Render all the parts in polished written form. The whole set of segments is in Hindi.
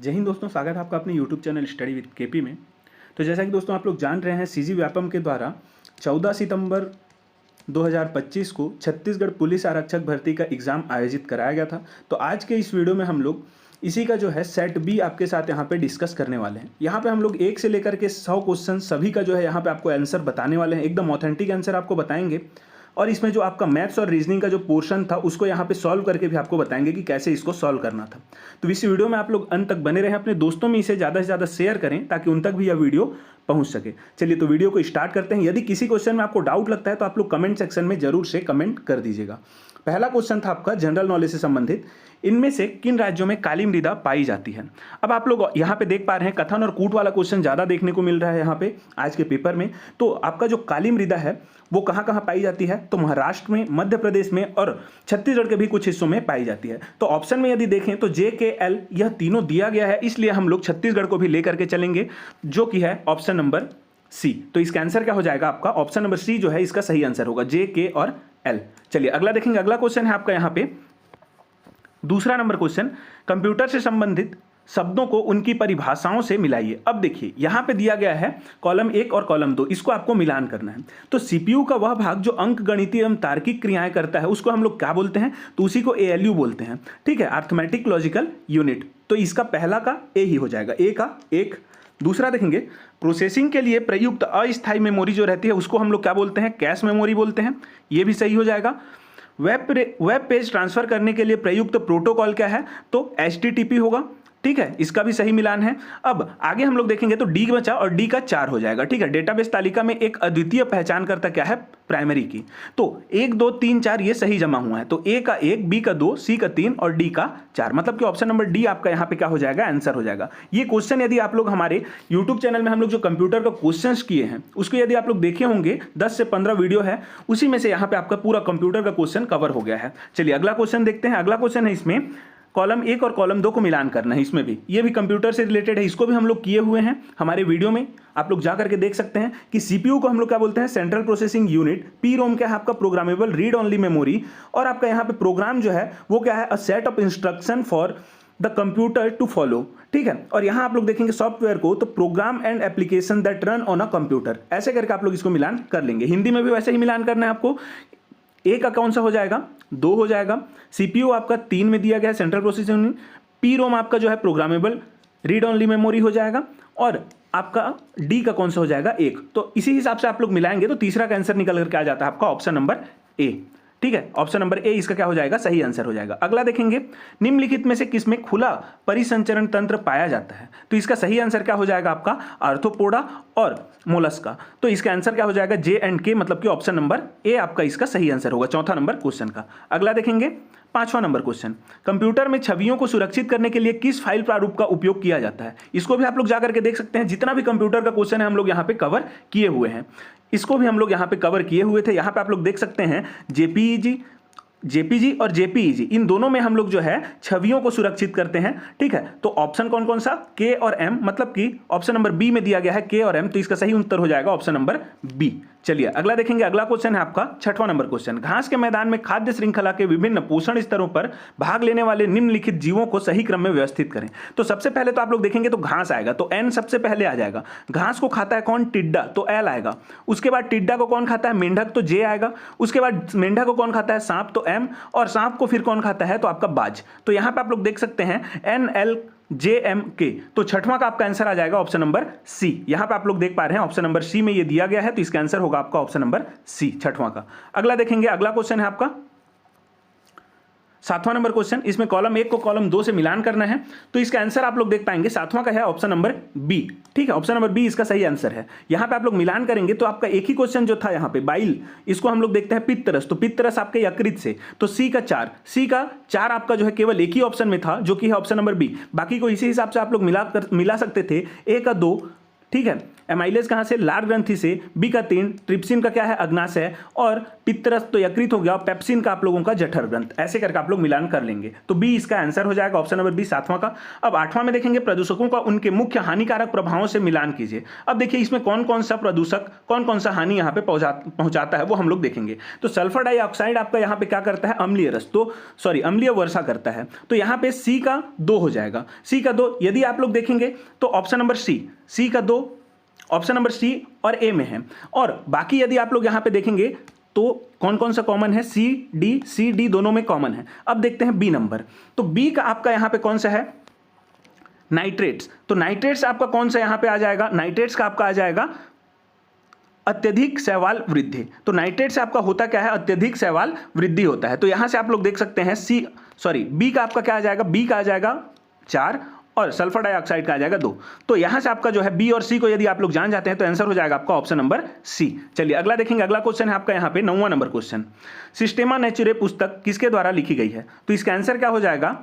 जय हिंद दोस्तों, स्वागत है आपका अपने YouTube channel study with KP में। तो जैसा कि दोस्तों आप लोग जान रहे हैं, सीजी व्यापम के द्वारा 14 सितंबर 2025 को छत्तीसगढ़ पुलिस आरक्षक भर्ती का एग्ज़ाम आयोजित कराया गया था। तो आज के इस वीडियो में हम लोग इसी का जो है सेट बी आपके साथ यहाँ पे डिस्कस करने वाले हैं। यहाँ पे हम लोग 1 से लेकर के 100 क्वेश्चन सभी का जो है यहाँ पे आपको आंसर बताने वाले हैं, एकदम ऑथेंटिक आंसर आपको बताएंगे। और इसमें जो आपका मैथ्स और रीजनिंग का जो पोर्शन था उसको यहाँ पे सॉल्व करके भी आपको बताएंगे कि कैसे इसको सॉल्व करना था। तो इस वीडियो में आप लोग अंत तक बने रहें, अपने दोस्तों में इसे ज़्यादा से ज़्यादा शेयर करें ताकि उन तक भी यह वीडियो पहुंच सके। चलिए तो वीडियो को स्टार्ट करते हैं। यदि किसी क्वेश्चन में आपको डाउट लगता है तो आप लोग कमेंट सेक्शन में जरूर से कमेंट कर दीजिएगा। पहला क्वेश्चन था आपका जनरल नॉलेज से संबंधित, इनमें से किन राज्यों में काली मृदा पाई जाती है। अब आप लोग यहाँ पे देख पा रहे हैं कथन और कूट वाला क्वेश्चन ज़्यादा देखने को मिल रहा है यहाँ पे आज के पेपर में। तो आपका जो काली मृदा है वो कहाँ कहाँ पाई जाती है, तो महाराष्ट्र में, मध्य प्रदेश में और छत्तीसगढ़ के भी कुछ हिस्सों में पाई जाती है। तो ऑप्शन में यदि देखें तो जे के एल यह तीनों दिया गया है, इसलिए हम लोग छत्तीसगढ़ को भी लेकर के चलेंगे जो कि है ऑप्शन नंबर सी। तो इसका आंसर क्या हो जाएगा आपका, ऑप्शन नंबर सी जो है इसका सही आंसर होगा, जे के और एल। चलिए अगला देखेंगे। अगला क्वेश्चन है आपका यहाँ पे दूसरा नंबर क्वेश्चन, कंप्यूटर से संबंधित शब्दों को उनकी परिभाषाओं से मिलाइए। अब देखिए यहाँ पे दिया गया है कॉलम 1 और कॉलम 2, इसको आपको मिलान करना है। तो सीपीयू का वह भाग जो अंक गणितीय एवं तार्किक क्रियाएं करता है उसको हम लोग क्या बोलते हैं, तो उसी को एएलयू बोलते हैं। ठीक है, अर्थमेटिक लॉजिकल यूनिट। तो इसका पहला का ए ही हो जाएगा, ए का एक। दूसरा देखेंगे, प्रोसेसिंग के लिए प्रयुक्त अस्थायी मेमोरी जो रहती है उसको हम लोग क्या बोलते हैं, कैश मेमोरी बोलते हैं, ये भी सही हो जाएगा। वेब पेज ट्रांसफर करने के लिए प्रयुक्त प्रोटोकॉल क्या है, तो HTTP होगा। ठीक है, इसका भी सही मिलान है। अब आगे हम लोग देखेंगे तो डी बचा और डी का 4 हो जाएगा। ठीक है, डेटाबेस तालिका में एक अद्वितीय पहचान करता क्या है, प्राइमरी की। तो 1 2 3 4 ये सही जमा हुआ है, तो ए का 1, बी का 2, सी का 3 और डी का 4, मतलब कि ऑप्शन नंबर डी आपका यहाँ पे क्या हो जाएगा, आंसर हो जाएगा। ये क्वेश्चन यदि आप लोग हमारे यूट्यूब चैनल में हम लोग जो कंप्यूटर का क्वेश्चन किए हैं उसको यदि आप लोग देखे होंगे, 10 से 15 वीडियो है, उसी में से यहाँ पे आपका पूरा कंप्यूटर का क्वेश्चन कवर हो गया है। चलिए अगला क्वेश्चन देखते हैं। अगला क्वेश्चन है इसमें कॉलम 1 और कॉलम 2 को मिलान करना है। इसमें भी ये भी कंप्यूटर से रिलेटेड है, इसको भी हम लोग किए हुए हैं हमारे वीडियो में, आप लोग जा करके देख सकते हैं कि सीपीयू को हम लोग क्या बोलते हैं, central processing unit. P ROM क्या है आपका, प्रोग्रामेबल रीड ओनली मेमोरी। और आपका यहाँ पे प्रोग्राम जो है वो क्या है, a set of instruction for the computer to follow. ठीक है, और यहाँ आप लोग देखेंगे सॉफ्टवेयर को, तो program and application that run on a computer, ऐसे करके आप लोग इसको मिलान कर लेंगे। हिंदी में भी वैसे ही मिलान करना है आपको। ए का कौन सा हो जाएगा, 2 हो जाएगा। सीपीयू आपका 3 में दिया गया है, central processing unit. P ROM आपका जो है प्रोग्रामेबल रीड ओनली मेमोरी हो जाएगा। और आपका डी का कौन सा हो जाएगा, 1। तो इसी हिसाब से आप लोग मिलाएंगे तो तीसरा का आंसर निकल करके आ जाता है आपका ऑप्शन नंबर ए। ठीक है, ऑप्शन नंबर ए इसका क्या हो जाएगा, सही आंसर हो जाएगा। अगला देखेंगे, निम्नलिखित में से किसमें खुला परिसंचरण तंत्र पाया जाता है, तो इसका सही आंसर क्या हो जाएगा आपका, आर्थ्रोपोडा और मोलस्का। तो इसका आंसर क्या हो जाएगा, जे एंड के, मतलब कि ऑप्शन नंबर ए आपका इसका सही आंसर होगा, चौथा नंबर क्वेश्चन का। अगला देखेंगे 5वां नंबर क्वेश्चन, कंप्यूटर में छवियों को सुरक्षित करने के लिए किस फाइल प्रारूप का उपयोग किया जाता है। इसको भी आप लोग जाकर के देख सकते हैं, जितना भी कंप्यूटर का क्वेश्चन है हम लोग यहाँ पे कवर किए हुए हैं, इसको भी हम लोग यहाँ पे कवर किए हुए थे। यहाँ पे आप लोग देख सकते हैं जेपीजी और जेपीईजी, इन दोनों में हम लोग जो है छवियों को सुरक्षित करते हैं। ठीक है, तो ऑप्शन कौन कौन सा, के और एम, मतलब कि ऑप्शन नंबर बी में दिया गया है के और एम, तो इसका सही उत्तर हो जाएगा ऑप्शन नंबर बी। चलिए अगला देखेंगे। अगला क्वेश्चन है आपका 6वां नंबर क्वेश्चन, घास के मैदान में खाद्य श्रृंखला के विभिन्न पोषण स्तरों पर भाग लेने वाले निम्नलिखित जीवों को सही क्रम में व्यवस्थित करें। तो सबसे पहले तो आप लोग देखेंगे तो घास आएगा, तो एन सबसे पहले आ जाएगा। घास को खाता है कौन, टिड्डा, तो एल आएगा। उसके बाद टिड्डा को कौन खाता है, मेंढक, तो जे आएगा। उसके बाद मेंढक को कौन खाता है, सांप, तो एम। और सांप को फिर कौन खाता है, तो आपका बाज। तो यहां पे आप लोग देख सकते हैं NLJMK, तो 6वां का आपका आंसर आ जाएगा ऑप्शन नंबर सी। यहां पे आप लोग देख पा रहे हैं ऑप्शन नंबर सी में ये दिया गया है, तो इसका आंसर होगा आपका ऑप्शन नंबर सी, 6वां का। अगला देखेंगे। अगला क्वेश्चन है आपका 7वां नंबर क्वेश्चन, इसमें कॉलम 1 को कॉलम 2 से मिलान करना है, तो इसका आंसर आप लोग देख पाएंगे 7वां का है ऑप्शन नंबर बी। ठीक है, ऑप्शन नंबर बी इसका सही आंसर है। यहां पे आप लोग मिलान करेंगे तो आपका एक ही क्वेश्चन जो था यहाँ पे बाइल, इसको हम लोग देखते हैं पित्तरस, तो पित्तरस आपके यकृत से, तो सी का 4 आपका जो है केवल एक ही ऑप्शन में था जो कि है ऑप्शन नंबर बी। बाकी को इसी हिसाब से आप लोग मिला सकते थे, ए का 2। ठीक है, एमाइलेज कहाँ से, लार ग्रंथि से, बी का तीर्ण, ट्रिप्सिन का क्या है, अग्नाशय, और पित्तरस तो यकृत हो गया, और पेप्सिन का आप लोगों का जठर ग्रंथ। ऐसे करके आप लोग मिलान कर लेंगे, तो बी इसका आंसर हो जाएगा, ऑप्शन नंबर बी 7वां का। अब 8वां में देखेंगे प्रदूषकों का उनके मुख्य हानिकारक प्रभावों से मिलान कीजिए। अब देखिए इसमें कौन कौन सा प्रदूषक कौन कौन सा हानि यहाँ पे पहुंचाता है वो हम लोग देखेंगे। तो सल्फर डाइऑक्साइड आपका यहाँ पे क्या करता है, अम्लीय रस, तो सॉरी अम्लीय वर्षा करता है, तो यहाँ पे सी का 2 हो जाएगा, सी का 2। यदि आप लोग देखेंगे तो ऑप्शन नंबर सी का 2, ऑप्शन नंबर सी और ए में है। और बाकी यदि आप लोग यहाँ पे देखेंगे तो कौन कौन सा कॉमन है, सी डी दोनों में कॉमन है। अब देखते हैं बी नंबर, तो बी का आपका यहाँ पे कौन सा है, नाइट्रेट्स। तो नाइट्रेट्स आपका कौन सा यहाँ पे आ जाएगा, नाइट्रेट्स का आपका आ जाएगा अत्यधिक शैवाल वृद्धि। तो नाइट्रेट से आपका होता क्या है, अत्यधिक शैवाल वृद्धि होता है। तो यहां से आप लोग देख सकते हैं बी का आपका क्या आ जाएगा, बी का आ जाएगा 4 और सल्फर डाइऑक्साइड का आ जाएगा 2। तो यहां से आपका जो है बी और सी को यदि आप लोग जान जाते हैं तो आंसर हो जाएगा आपका ऑप्शन नंबर सी। चलिए अगला देखेंगे, अगला क्वेश्चन है आपका यहाँ पे 9वां नंबर क्वेश्चन। सिस्टेमा नेचुरे पुस्तक किसके द्वारा लिखी गई है, तो इसका आंसर क्या हो जाएगा,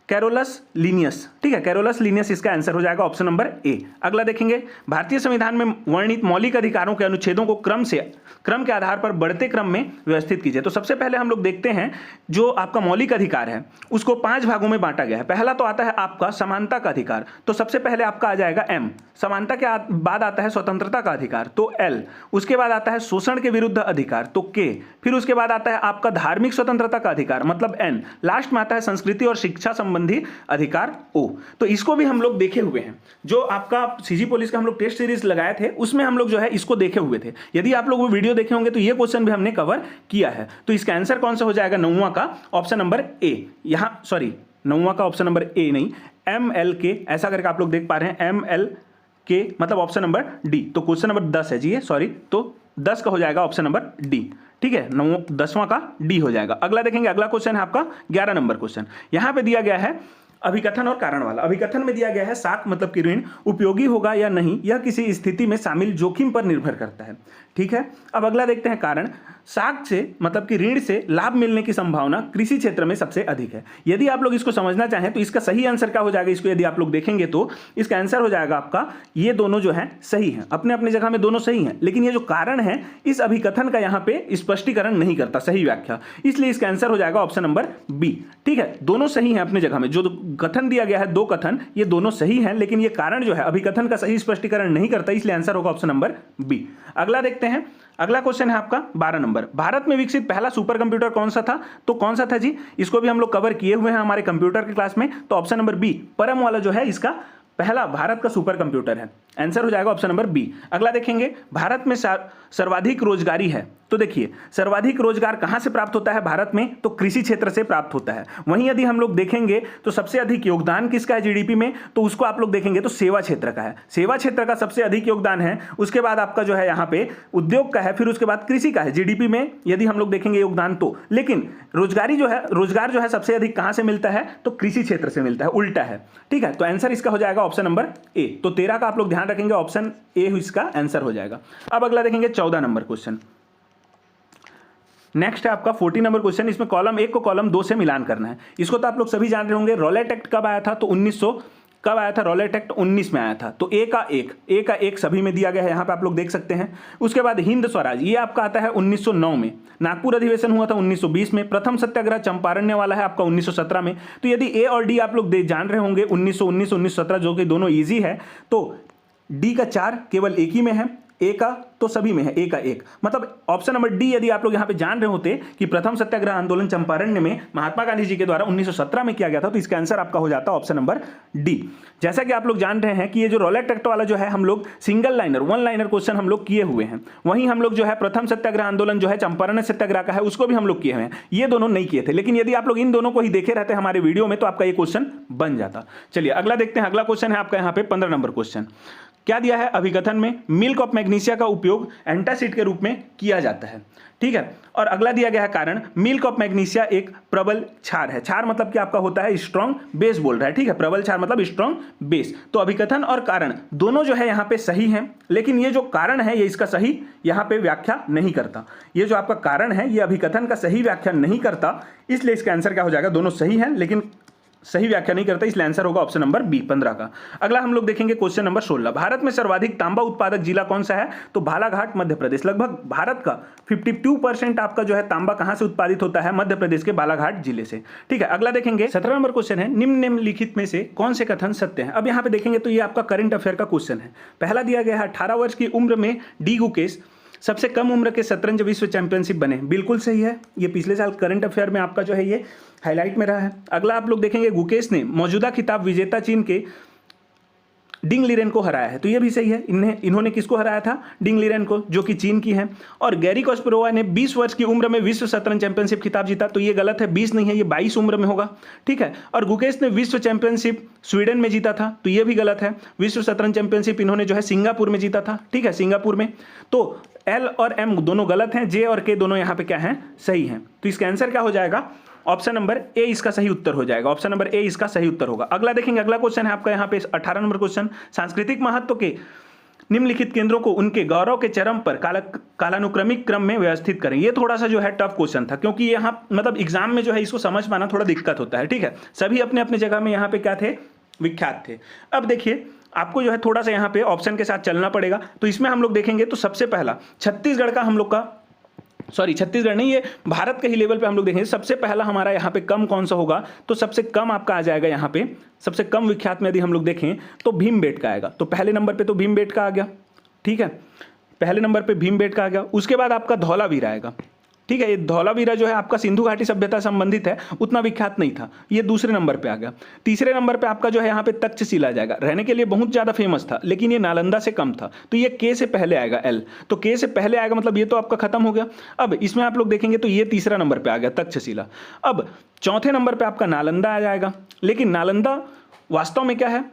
कैरोलस लीनियस। ठीक है, कैरोलस लीनियस इसका आंसर हो जाएगा, ऑप्शन नंबर ए। अगला देखेंगे, भारतीय संविधान में वर्णित मौलिक अधिकारों के अनुच्छेदों को क्रम के आधार पर बढ़ते क्रम में व्यवस्थित कीजिए। तो सबसे पहले हम लोग देखते हैं जो आपका मौलिक अधिकार है उसको 5 भागों में बांटा गया है। पहला तो आता है आपका समानता का अधिकार, तो सबसे पहले आपका आ जाएगा एम। समानता के बाद आता है स्वतंत्रता का अधिकार, तो एल। उसके बाद आता है शोषण के विरुद्ध अधिकार, तो के। फिर उसके बाद आता है आपका धार्मिक स्वतंत्रता का अधिकार, मतलब एन। लास्ट में आता है संस्कृति और शिक्षा संबंधी अधिकार, ओ। तो इसको भी हम लोग देखे हुए हैं, जो आपका सीजी पुलिस का हम लोग टेस्ट सीरीज लगाए थे उसमें हम लोग जो है इसको देखे हुए थे। यदि आप लोग वो वीडियो देखे होंगे तो ये क्वेश्चन भी हमने कवर किया है। तो इसका आंसर कौन सा हो जाएगा, 9वां का ऑप्शन नंबर ए। यहां सॉरी 9वां का ऑप्शन नंबर ए नहीं, एम एल के, ऐसा करके आप लोग देख पा रहे हैं, एम एल के मतलब ऑप्शन नंबर डी। तो क्वेश्चन नंबर 10 है जी, सॉरी, तो 10 का हो जाएगा ऑप्शन नंबर डी। ठीक है, 10वां का डी हो जाएगा। अगला देखेंगे, अगला क्वेश्चन है आपका 11 नंबर क्वेश्चन। यहां पे दिया गया है अभिकथन और कारण वाला। अभिकथन में दिया गया है साख मतलब कि ऋण उपयोगी होगा या नहीं, यह किसी स्थिति में शामिल जोखिम पर निर्भर करता है। ठीक है, अब अगला देखते हैं कारण। साख से मतलब कि ऋण से लाभ मिलने की संभावना कृषि क्षेत्र में सबसे अधिक है। यदि आप लोग इसको समझना चाहें तो इसका सही आंसर क्या हो जाएगा, इसको यदि आप लोग देखेंगे तो इसका आंसर हो जाएगा आपका, ये दोनों जो है सही है, अपने अपने जगह में दोनों सही हैं, लेकिन ये जो कारण है इस अभिकथन का यहाँ पे स्पष्टीकरण नहीं करता, सही व्याख्या, इसलिए इसका आंसर हो जाएगा ऑप्शन नंबर बी। ठीक है, दोनों सही हैं अपने जगह में, जो कथन दिया गया है 2 कथन ये दोनों सही हैं, लेकिन ये कारण जो है अभिकथन का सही स्पष्टीकरण नहीं करता, इसलिए आंसर होगा ऑप्शन नंबर बी। अगला देखते हैं, अगला क्वेश्चन है आपका 12 नंबर। भारत में विकसित पहला सुपर कंप्यूटर कौन सा था, तो कौन सा था जी, इसको भी हम लोग कवर किए हुए हैं हमारे कंप्यूटर की क्लास में। तो ऑप्शन नंबर बी, परम वाला जो है इसका पहला भारत का सुपर कंप्यूटर है, आंसर हो जाएगा ऑप्शन नंबर बी। अगला देखेंगे, भारत में सर्वाधिक रोजगारी है, तो देखिए सर्वाधिक रोजगार कहां से प्राप्त होता है भारत में, तो कृषि क्षेत्र से प्राप्त होता है। वहीं यदि हम लोग देखेंगे तो सबसे अधिक योगदान किसका है जीडीपी में, तो उसको आप लोग देखेंगे तो सेवा क्षेत्र का है, सेवा क्षेत्र का सबसे अधिक योगदान है। उसके बाद आपका जो है यहाँ पे उद्योग का है, फिर उसके बाद कृषि का है जीडीपी में यदि हम लोग देखेंगे योगदान तो। लेकिन रोजगार जो है सबसे अधिक कहां से मिलता है, तो कृषि क्षेत्र से मिलता है, उल्टा है। ठीक है, तो आंसर इसका हो जाएगा ऑप्शन नंबर ए। तो 13 का आप लोग ध्यान रखेंगे, ऑप्शन ए इसका आंसर हो जाएगा। अब अगला देखेंगे 14 नंबर क्वेश्चन। नेक्स्ट है आपका 14 नंबर क्वेश्चन। इसमें कॉलम 1 को कॉलम 2 से मिलान करना है। इसको तो आप लोग सभी जान रहे होंगे, रॉलेट एक्ट कब आया था, तो 1900 कब आया था, रॉलेट एक्ट 19 में आया था। तो ए का एक सभी में दिया गया है, यहाँ पे आप लोग देख सकते हैं। उसके बाद हिंद स्वराज, ये आपका आता है 1909 में। नागपुर अधिवेशन हुआ था 1920 में। प्रथम सत्याग्रह चंपारण्य वाला है आपका 1917 में। तो यदि ए और डी आप लोग जान रहे होंगे 1919 1917 जो कि दोनों ईजी है, तो डी का 4 केवल एक ही में है, ए का तो सभी में है, ए का 1, मतलब ऑप्शन नंबर डी यदि आप लोग यहां पे जान रहे होते कि प्रथम सत्याग्रह आंदोलन चंपारण्य में महात्मा गांधी जी के द्वारा 1917 में किया गया था, तो इसका आंसर आपका हो जाता ऑप्शन नंबर डी। जैसा कि आप लोग जान रहे हैं कि ये जो रॉलेट एक्ट वाला जो है हम लोग सिंगल लाइनर 1 लाइनर क्वेश्चन हम लोग किए हुए हैं। वहीं हम लोग जो है प्रथम सत्याग्रह आंदोलन जो है चंपारण सत्याग्रह का है उसको भी हम लोग किए हुए हैं, ये दोनों नहीं किए थे। लेकिन यदि आप लोग इन दोनों को ही देखे रहते हमारे वीडियो में तो आपका ये क्वेश्चन बन जाता। चलिए अगला देखते हैं, अगला क्वेश्चन है आपका यहाँ पे 15 नंबर क्वेश्चन। क्या दिया है, अभिकथन में मिल्क ऑफ मैग्नीशिया का उपयोग एंटासिड के रूप में किया जाता है। ठीक है, और अगला दिया गया है कारण, मिल्क ऑफ मैग्नीशिया एक प्रबल क्षार है। क्षार मतलब कि आपका होता है स्ट्रॉन्ग बेस बोल रहा है। ठीक है, प्रबल क्षार मतलब स्ट्रॉन्ग बेस। तो अभिकथन और कारण दोनों जो है यहाँ पे सही हैं, लेकिन ये जो कारण है ये इसका सही यहाँ पे व्याख्या नहीं करता। ये जो आपका कारण है ये अभिकथन का सही व्याख्या नहीं करता, इसलिए इसका आंसर क्या हो जाएगा, दोनों सही है लेकिन सही व्याख्या नहीं करता, इसलिए आंसर होगा ऑप्शन नंबर बी 15 का। अगला हम लोग देखेंगे क्वेश्चन नंबर 16, भारत में सर्वाधिक तांबा उत्पादक जिला कौन सा है? तो बालाघाट मध्य प्रदेश। लगभग भारत का 52% आपका जो है तांबा कहां से उत्पादित होता है? मध्य प्रदेश के बालाघाट जिले से। ठीक है, अगला देखेंगे 17 नंबर क्वेश्चन है, निम्नलिखित में से कौन से कथन सत्य है? अब यहां पे देखेंगे तो ये आपका करंट अफेयर का क्वेश्चन है। पहला दिया गया है 18 वर्ष की उम्र में डी गुकेश सबसे कम उम्र के शतरंज विश्व चैंपियनशिप बने। बिल्कुल सही है, ये पिछले साल करंट अफेयर में आपका जो है ये हाईलाइट में रहा है। अगला आप लोग देखेंगे गुकेश ने मौजूदा खिताब विजेता चीन के डिंग लीरेन को हराया है, तो ये भी सही है। इन्होंने किसको हराया था? डिंग लीरेन को, जो कि चीन की है। और गैरी कास्पारोवा ने 20 वर्ष की उम्र में विश्व शतरंज चैंपियनशिप खिताब जीता, तो ये गलत है, 20 नहीं है, ये 22 उम्र में होगा। ठीक है, और गुकेश ने विश्व चैंपियनशिप स्वीडन में जीता था, तो ये भी गलत है। विश्व शतरंज चैंपियनशिप इन्होंने जो है सिंगापुर में जीता था। ठीक है, सिंगापुर में। तो एल और एम दोनों गलत हैं, जे और के दोनों यहाँ पे क्या हैं? सही हैं। तो इसका आंसर क्या हो जाएगा? ऑप्शन नंबर ए इसका सही उत्तर हो जाएगा। ऑप्शन नंबर ए इसका सही उत्तर होगा। अगला देखेंगे, अगला क्वेश्चन है आपका यहाँ पे 18 नंबर क्वेश्चन, सांस्कृतिक महत्व के निम्नलिखित केंद्रों को उनके गौरव के चरम पर कालानुक्रमिक क्रम में व्यवस्थित करें। ये थोड़ा सा जो है टफ क्वेश्चन था, क्योंकि यहाँ मतलब एग्जाम में जो है इसको समझ पाना थोड़ा दिक्कत होता है। ठीक है, सभी अपने अपने जगह में यहाँ पे क्या थे? विख्यात थे। अब देखिए आपको जो है थोड़ा सा यहाँ पे ऑप्शन के साथ चलना पड़ेगा। तो इसमें हम लोग देखेंगे तो सबसे पहला छत्तीसगढ़ का हम लोग का, सॉरी छत्तीसगढ़ नहीं, ये भारत के ही लेवल पे हम लोग देखेंगे सबसे पहला हमारा यहाँ पे कम कौन सा होगा? तो सबसे कम आपका आ जाएगा यहाँ पे, सबसे कम विख्यात में यदि हम लोग देखें तो भीमबेटका आएगा। तो पहले नंबर पे तो भीमबेटका आ गया। ठीक है, पहले नंबर पे भीमबेटका आ गया। उसके बाद आपका धौलावीरा आएगा। ठीक है, ये धौलावीरा जो है आपका सिंधु घाटी सभ्यता संबंधित है, उतना विख्यात नहीं था, ये दूसरे नंबर पे आ गया। तीसरे नंबर पे आपका जो है यहाँ पे तक्षशिला आ जाएगा, रहने के लिए बहुत ज्यादा फेमस था, लेकिन ये नालंदा से कम था, तो ये के से पहले आएगा। एल तो के से पहले आएगा, मतलब ये तो आपका खत्म हो गया। अब इसमें आप लोग देखेंगे तो ये तीसरा नंबर पे आ गया तक्षशिला। अब चौथे नंबर पे आपका नालंदा आ जाएगा, लेकिन नालंदा वास्तव में क्या है?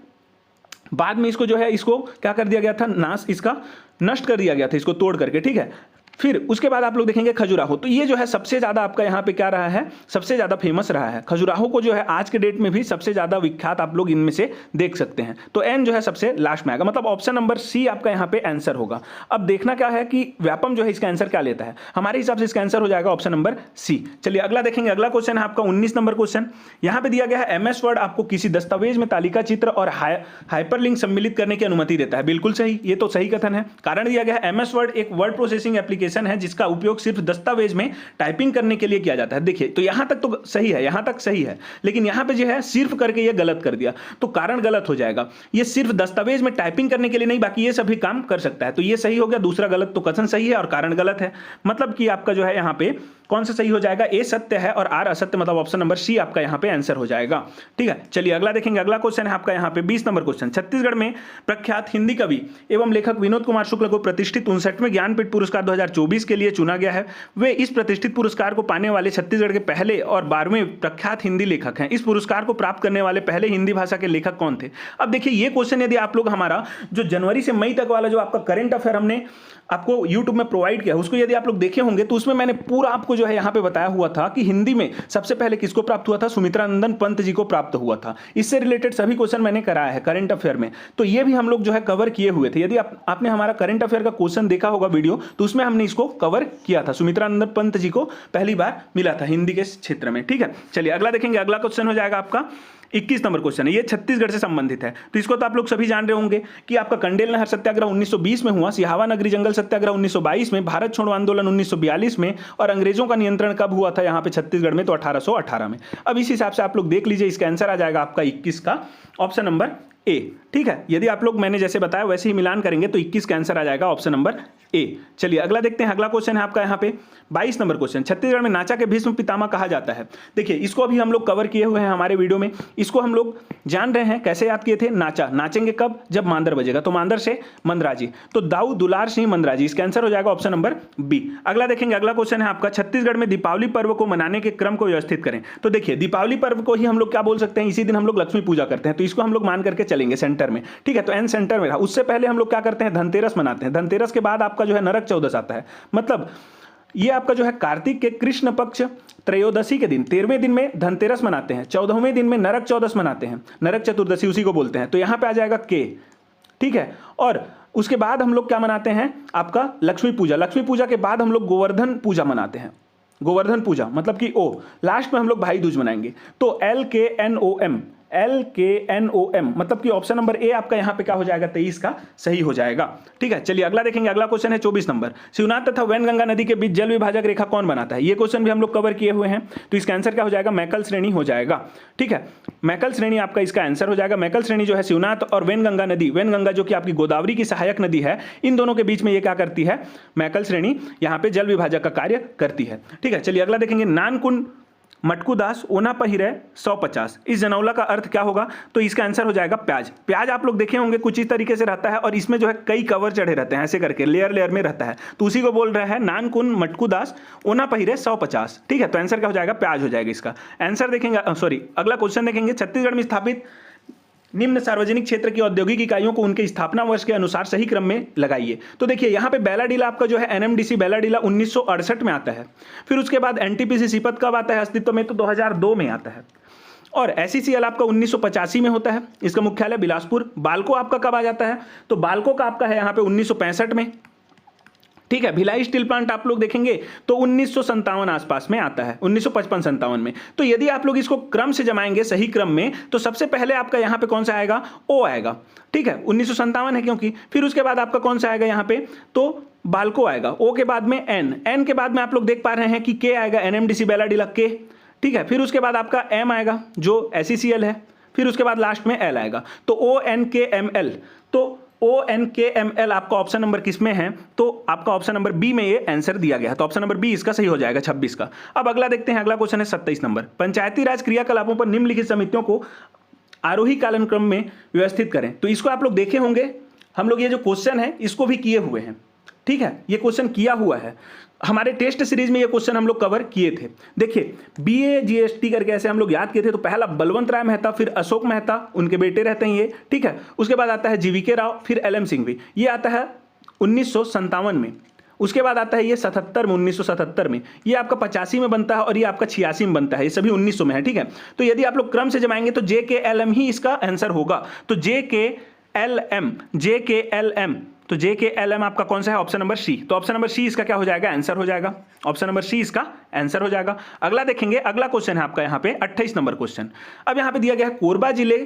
बाद में इसको जो है इसको क्या कर दिया गया था? नाश, इसका नष्ट कर दिया गया था, इसको तोड़ करके। ठीक है, फिर उसके बाद आप लोग देखेंगे खजुराहो, तो ये जो है सबसे ज़्यादा आपका यहाँ पे क्या रहा है? सबसे ज़्यादा फेमस रहा है। खजुराहो को जो है आज के डेट में भी सबसे ज़्यादा विख्यात आप लोग इनमें से देख सकते हैं। तो एन जो है सबसे लास्ट में आएगा, मतलब ऑप्शन नंबर सी आपका यहाँ पे आंसर होगा। अब देखना क्या है कि व्यापम जो है इसका आंसर क्या लेता है। हमारे हिसाब से इसका आंसर हो जाएगा ऑप्शन नंबर सी। चलिए अगला देखेंगे, अगला क्वेश्चन है आपका 19 नंबर क्वेश्चन। यहाँ पे दिया गया है MS वर्ड आपको किसी दस्तावेज में तालिका चित्र और हाइपरलिंक सम्मिलित करने की अनुमति देता है। बिल्कुल सही, ये तो सही कथन है। कारण दिया गया है MS वर्ड एक वर्ड प्रोसेसिंग एप्लीकेशन है जिसका उपयोग सिर्फ दस्तावेज में टाइपिंग करने के लिए किया जाता है। देखिए तो यहां तक तो सही है, यहां तक सही है, लेकिन यहां पे जो है सिर्फ करके ये गलत कर दिया, तो कारण गलत हो जाएगा। ये सिर्फ दस्तावेज में टाइपिंग करने के लिए नहीं, बाकी ये सभी काम कर सकता है, तो ये सही हो गया। दूसरा गलत, तो कथन सही है और कारण गलत है, मतलब कि आपका जो है यहां पे कौन सा सही हो जाएगा? ए सत्य है और आर असत्य, मतलब ऑप्शन नंबर सी आपका यहां पे आंसर हो जाएगा। ठीक है, चलिए अगला देखेंगे, अगला क्वेश्चन है आपका यहां पे 20 नंबर क्वेश्चन। छत्तीसगढ़ में प्रख्यात हिंदी कवि एवं लेखक विनोद कुमार शुक्ल को प्रतिष्ठित 59वें ज्ञानपीठ पुरस्कार 2024 के लिए चुना गया है। वे इस प्रतिष्ठित पुरस्कार को पाने वाले छत्तीसगढ़ के पहले और 12वें प्रख्यात हिंदी लेखक हैं। इस पुरस्कार को प्राप्त करने वाले पहले हिंदी भाषा के लेखक कौन थे? अब देखिए ये क्वेश्चन यदि आप लोग हमारा जो जनवरी से मई तक वाला जो आपका करंट अफेयर हमने आपको YouTube में प्रोवाइड किया, उसको यदि आप लोग देखे होंगे तो उसमें मैंने पूरा आपको जो है यहाँ पे बताया हुआ था कि हिंदी में सबसे पहले किसको प्राप्त हुआ था? सुमित्रा नंदन पंत जी को प्राप्त हुआ था। इससे रिलेटेड सभी क्वेश्चन मैंने कराया है करंट अफेयर में, तो ये भी हम लोग जो है कवर किए हुए थे। यदि आपने हमारा करंट अफेयर का क्वेश्चन देखा होगा वीडियो, तो उसमें हमने इसको कवर किया था। सुमित्रा नंदन पंत जी को पहली बार मिला था हिंदी के क्षेत्र में। ठीक है, चलिए अगला देखेंगे, अगला क्वेश्चन हो जाएगा आपका 21 नंबर क्वेश्चन है, ये छत्तीसगढ़ से संबंधित है। तो इसको तो आप लोग सभी जान रहे होंगे कि आपका कंडेल नहर सत्याग्रह 1920 में हुआ, सिहावा नगरी जंगल सत्याग्रह 1922 में, भारत छोड़ो आंदोलन 1942 में, और अंग्रेजों का नियंत्रण कब हुआ था यहाँ पे छत्तीसगढ़ में? तो 1818 में। अब इस हिसाब से आप लोग देख लीजिए, इसका आंसर आ जाएगा आपका 21 का ऑप्शन नंबर ए। ठीक है, यदि आप लोग मैंने जैसे बताया वैसे ही मिलान करेंगे तो 21 का आंसर आ जाएगा ऑप्शन नंबर ए। चलिए अगला देखते हैं, अगला क्वेश्चन है आपका यहाँ पे 22 नंबर क्वेश्चन। छत्तीसगढ़ में नाचा के भीष्म पितामह कहा जाता है। देखिए इसको अभी हम लोग कवर किए हुए हैं हमारे वीडियो में, इसको हम लोग जान रहे हैं। कैसे याद किए थे? नाचा, नाचेंगे कब? जब मांदर बजेगा, तो मांदर से मंदराजी, तो दाऊ दुलार सिंह मंदराजी, इसका आंसर हो जाएगा ऑप्शन नंबर बी। अगला देखेंगे, अगला क्वेश्चन है आपका छत्तीसगढ़ में दीपावली पर्व को मनाने के क्रम को व्यवस्थित करें। तो देखिए दीपावली पर्व को ही हम लोग क्या बोल सकते हैं? इसी दिन हम लोग लक्ष्मी पूजा करते हैं, तो इसको हम लोग मान करके चलेंगे सेंटर में। ठीक है, तो एन सेंटर में रहा। उससे पहले हम लोग क्या करते हैं? धनतेरस मनाते हैं। धनतेरस के बाद आपका जो है नरक चौदस आता है, मतलब ये आपका जो है कार्तिक के कृष्ण पक्ष त्रयोदशी के दिन 13वें दिन में धनतेरस मनाते हैं, 14वें दिन में नरक चौदस मनाते हैं, नरक चतुर्दशी उसी को बोलते हैं। तो यहां पे आ जाएगा के। ठीक है, और उसके बाद हम लोग क्या मनाते हैं? आपका लक्ष्मी पूजा। लक्ष्मी पूजा के बाद हम लोग गोवर्धन पूजा मनाते हैं। गोवर्धन पूजा मतलब कि ओ, लास्ट में हम लोग भाई दूज मनाएंगे। तो LKNOM मतलब कि ऑप्शन नंबर ए आपका यहाँ पे क्या हो जाएगा, 23 का सही हो जाएगा। ठीक है, चलिए अगला देखेंगे। अगला क्वेश्चन है 24 नंबर, शिवनाथ तथा वैनगंगा नदी के बीच जल विभाजक रेखा कौन बनाता है? ये क्वेश्चन भी हम लोग कवर किए हुए हैं, तो इसका आंसर क्या हो जाएगा, मैकल श्रेणी हो जाएगा। ठीक है, मैकल श्रेणी आपका इसका आंसर हो जाएगा। मैकल श्रेणी जो है शिवनाथ और वैनगंगा नदी, वैनगंगा जो कि आपकी गोदावरी की सहायक नदी है, इन दोनों के बीच में ये क्या करती है, मैकल श्रेणी यहाँ पे जल विभाजक का कार्य करती है। ठीक है, चलिए अगला देखेंगे। नानकुन मटकू दास ओना पहिरे 150, इस जनौला का अर्थ क्या होगा? तो इसका आंसर हो जाएगा प्याज। प्याज आप लोग देखे होंगे कुछ इस तरीके से रहता है और इसमें जो है कई कवर चढ़े रहते हैं, ऐसे करके लेयर लेयर में रहता है, तो उसी को बोल रहा है नानकुन मटकू दास ओना पहिरे 150। ठीक है, तो आंसर क्या हो जाएगा, प्याज हो जाएगा इसका आंसर। देखेंगे अगला क्वेश्चन देखेंगे। छत्तीसगढ़ में स्थापित निम्न सार्वजनिक क्षेत्र की औद्योगिक इकाइयों को उनके स्थापना वर्ष के अनुसार सही क्रम में लगाइए। तो देखिए यहाँ पे बेलाडीला आपका जो है एनएमडीसी बेलाडीला 1968 में आता है। फिर उसके बाद एनटीपीसी सीपत कब आता है अस्तित्व में? तो 2002 में आता है। और एसईसीएल आपका 1985 में होता है, इसका मुख्यालय बिलासपुर। बाल्को आपका कब आ जाता है? तो बाल्को का आपका है यहाँ पे 1965 में। ठीक है, भिलाई स्टील प्लांट आप लोग देखेंगे तो 1957 आसपास में आता है, 1955-57 में। तो यदि आप लोग इसको क्रम से जमाएंगे सही क्रम में, तो सबसे पहले आपका यहाँ पे कौन सा आएगा, ओ आएगा। ठीक है, 1957 है क्योंकि। फिर उसके बाद आपका कौन सा आएगा यहाँ पे, तो बाल्को आएगा। ओ के बाद में एन के बाद में आप लोग देख पा रहे हैं कि के आएगा, एनएमडीसी बेलाडीला के। ठीक है, फिर उसके बाद आपका एम आएगा जो एसईसीएल है। फिर उसके बाद लास्ट में एल आएगा, तो ONKML। तो ONKML आपका ऑप्शन नंबर किस में है? तो आपका ऑप्शन नंबर बी में ये आंसर दिया गया है, तो ऑप्शन नंबर बी इसका सही हो जाएगा 26 का। अब अगला देखते हैं। अगला क्वेश्चन है 27 नंबर, पंचायती राज क्रियाकलापों पर निम्नलिखित समितियों को आरोही कालक्रम में व्यवस्थित करें। तो इसको आप लोग देखे होंगे, हम लोग ये जो क्वेश्चन है इसको भी किए हुए हैं। ठीक है, ये क्वेश्चन किया हुआ है, हमारे टेस्ट सीरीज में ये क्वेश्चन हम लोग कवर किए थे। देखिए BAGST करके ऐसे हम लोग याद किए थे। तो पहला बलवंत राय मेहता, फिर अशोक मेहता, उनके बेटे रहते हैं ये। ठीक है, उसके बाद आता है GVK राव, फिर LM सिंघवी, ये आता है 1957 में। उसके बाद आता है ये 77 में, 1977 में। ये आपका 85 में बनता है और ये आपका 86 में बनता है, ये सभी 1900 में है। ठीक है, तो यदि आप लोग क्रम से जमाएंगे तो JKLM ही इसका आंसर होगा। तो JKLM तो JKLM आपका कौन सा है? Option number C. तो ऑप्शन नंबर सी इसका क्या हो जाएगा, आंसर हो जाएगा। ऑप्शन नंबर सी इसका आंसर हो जाएगा। अगला देखेंगे। अगला क्वेश्चन है आपका यहाँ पे 28 नंबर क्वेश्चन। अब यहाँ पे दिया गया है कोरबा जिले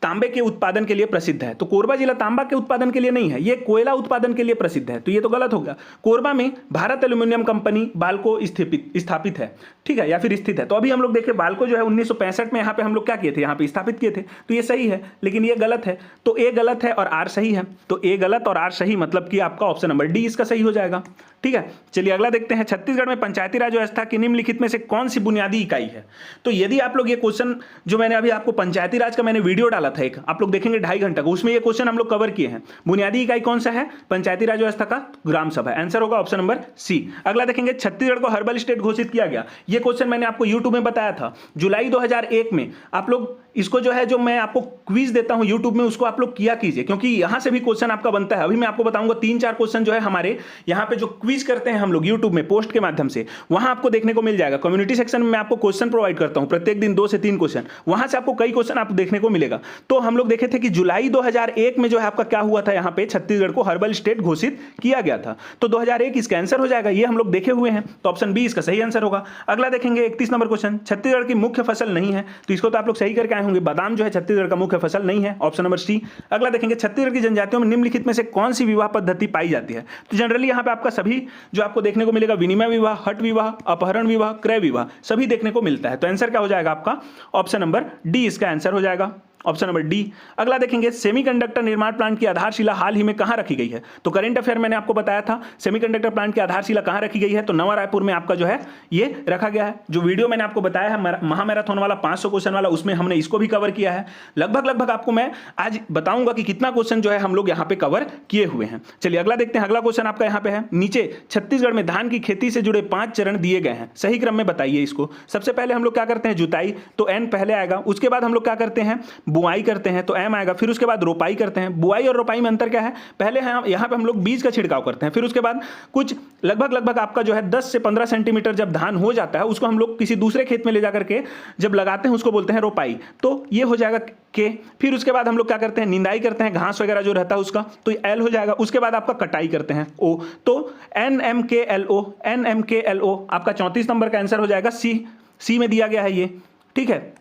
तांबे के उत्पादन के लिए प्रसिद्ध है। तो कोरबा जिला तांबा के उत्पादन के लिए नहीं है, ये कोयला उत्पादन के लिए प्रसिद्ध है, तो ये तो गलत हो गया। कोरबा में भारत एल्यूमिनियम कंपनी बाल्को स्थापित है। ठीक है, या फिर स्थित है। तो अभी हम लोग देखें बाल्को जो है 1965 में यहाँ पे हम लोग क्या किए थे, यहाँ पे स्थापित किए थे, तो ये सही है, लेकिन ये गलत है। तो ए गलत है और आर सही है। तो ए गलत और आर सही, मतलब कि आपका ऑप्शन नंबर डी इसका सही हो जाएगा। ठीक है, चलिए अगला देखते हैं। छत्तीसगढ़ में पंचायती राज व्यवस्था की निम्नलिखित में से कौन सी बुनियादी इकाई है? तो यदि आप लोग ये क्वेश्चन जो मैंने अभी आपको पंचायती राज का मैंने वीडियो डाला था एक, आप लोग देखेंगे 2.5 घंटा का, उसमें ये क्वेश्चन हम लोग कवर किए हैं। बुनियादी इकाई कौन सा है पंचायती राज व्यवस्था का? ग्राम सभा। आंसर होगा ऑप्शन नंबर सी। अगला देखेंगे। छत्तीसगढ़ को हर्बल स्टेट घोषित किया गया। ये क्वेश्चन मैंने आपको यूट्यूब में बताया था, जुलाई 2001 में। आप लोग इसको जो है, जो मैं आपको क्विज देता हूं यूट्यूब में, उसको आप लोग किया कीजिए, क्योंकि यहां से भी क्वेश्चन आपका बनता है। अभी मैं आपको बताऊंगा 3-4 क्वेश्चन जो है हमारे यहां पे जो क्विज करते हैं हम लोग यूट्यूब में पोस्ट के माध्यम से, वहां आपको देखने को मिल जाएगा। कम्युनिटी सेक्शन में मैं आपको क्वेश्चन प्रोवाइड करता हूं प्रत्येक दिन 2 से 3 क्वेश्चन, वहां से आपको कई क्वेश्चन आपको देखने को मिलेगा। तो हम लोग देखे थे कि जुलाई 2001 में जो है आपका क्या हुआ था, यहाँ पे छत्तीसगढ़ को हर्बल स्टेट घोषित किया गया था। तो 2001 इसका आंसर हो जाएगा, ये हम लोग देखे हुए हैं, तो ऑप्शन बी इसका सही आंसर होगा। अगला देखेंगे 31 नंबर क्वेश्चन। छत्तीसगढ़ की मुख्य फसल नहीं है, तो इसको तो आप लोग सही करके आए होंगे। बादाम जो है छत्तीसगढ़ का मुख्य फसल नहीं है, ऑप्शन नंबर सी। अगला देखेंगे। छत्तीसगढ़ की जनजातियों में निम्नलिखित में से कौन सी विवाह पद्धति पाई जाती है? तो जनरली यहाँ पे आपका सभी जो आपको देखने को मिलेगा, विनिमय विवाह, हट विवाह, अपहरण विवाह, क्रय विवाह, सभी देखने को मिलता है। तो आंसर क्या हो जाएगा आपका? ऑप्शन नंबर डी इसका आंसर हो जाएगा, ऑप्शन नंबर डी। अगला देखेंगे। सेमीकंडक्टर निर्माण प्लांट की आधारशिला हाल ही में कहां रखी गई है? तो करंट अफेयर मैंने आपको बताया था, सेमीकंडक्टर प्लांट की आधारशिला कहां रखी गई है, तो नवा रायपुर में आपका जो है ये रखा गया है। जो वीडियो मैंने आपको बताया है महामैराथन वाला 500 क्वेश्चन वाला, उसमें हमने इसको भी कवर किया है। लगभग आपको मैं आज बताऊंगा कि कितना क्वेश्चन जो है हम लोग यहाँ पे कवर किए हुए हैं। चलिए अगला देखते हैं। अगला क्वेश्चन आपका यहाँ पे है, नीचे छत्तीसगढ़ में धान की खेती से जुड़े 5 चरण दिए गए हैं, सही क्रम में बताइए इसको। सबसे पहले हम लोग क्या करते हैं, जुताई, तो एन पहले आएगा। उसके बाद हम लोग क्या करते हैं, बुआई करते हैं तो एम आएगा, फिर उसके बाद रोपाई करते हैं। बुआई और रोपाई में अंतर क्या है, पहले हम यहाँ पे हम लोग बीज का छिड़काव करते हैं, फिर उसके बाद कुछ लगभग आपका जो है 10 से 15 सेंटीमीटर जब धान हो जाता है उसको हम लोग किसी दूसरे खेत में ले जा करके जब लगाते हैं उसको बोलते हैं रोपाई। तो ये हो जाएगा के। फिर उसके बाद हम लोग क्या करते हैं, निंदाई करते हैं, घास वगैरह जो रहता है उसका, तो एल हो जाएगा। उसके बाद आपका कटाई करते हैं ओ, तो NMKLO, NMKLO आपका 34 नंबर का आंसर हो जाएगा। सी में दिया गया है ये, ठीक है,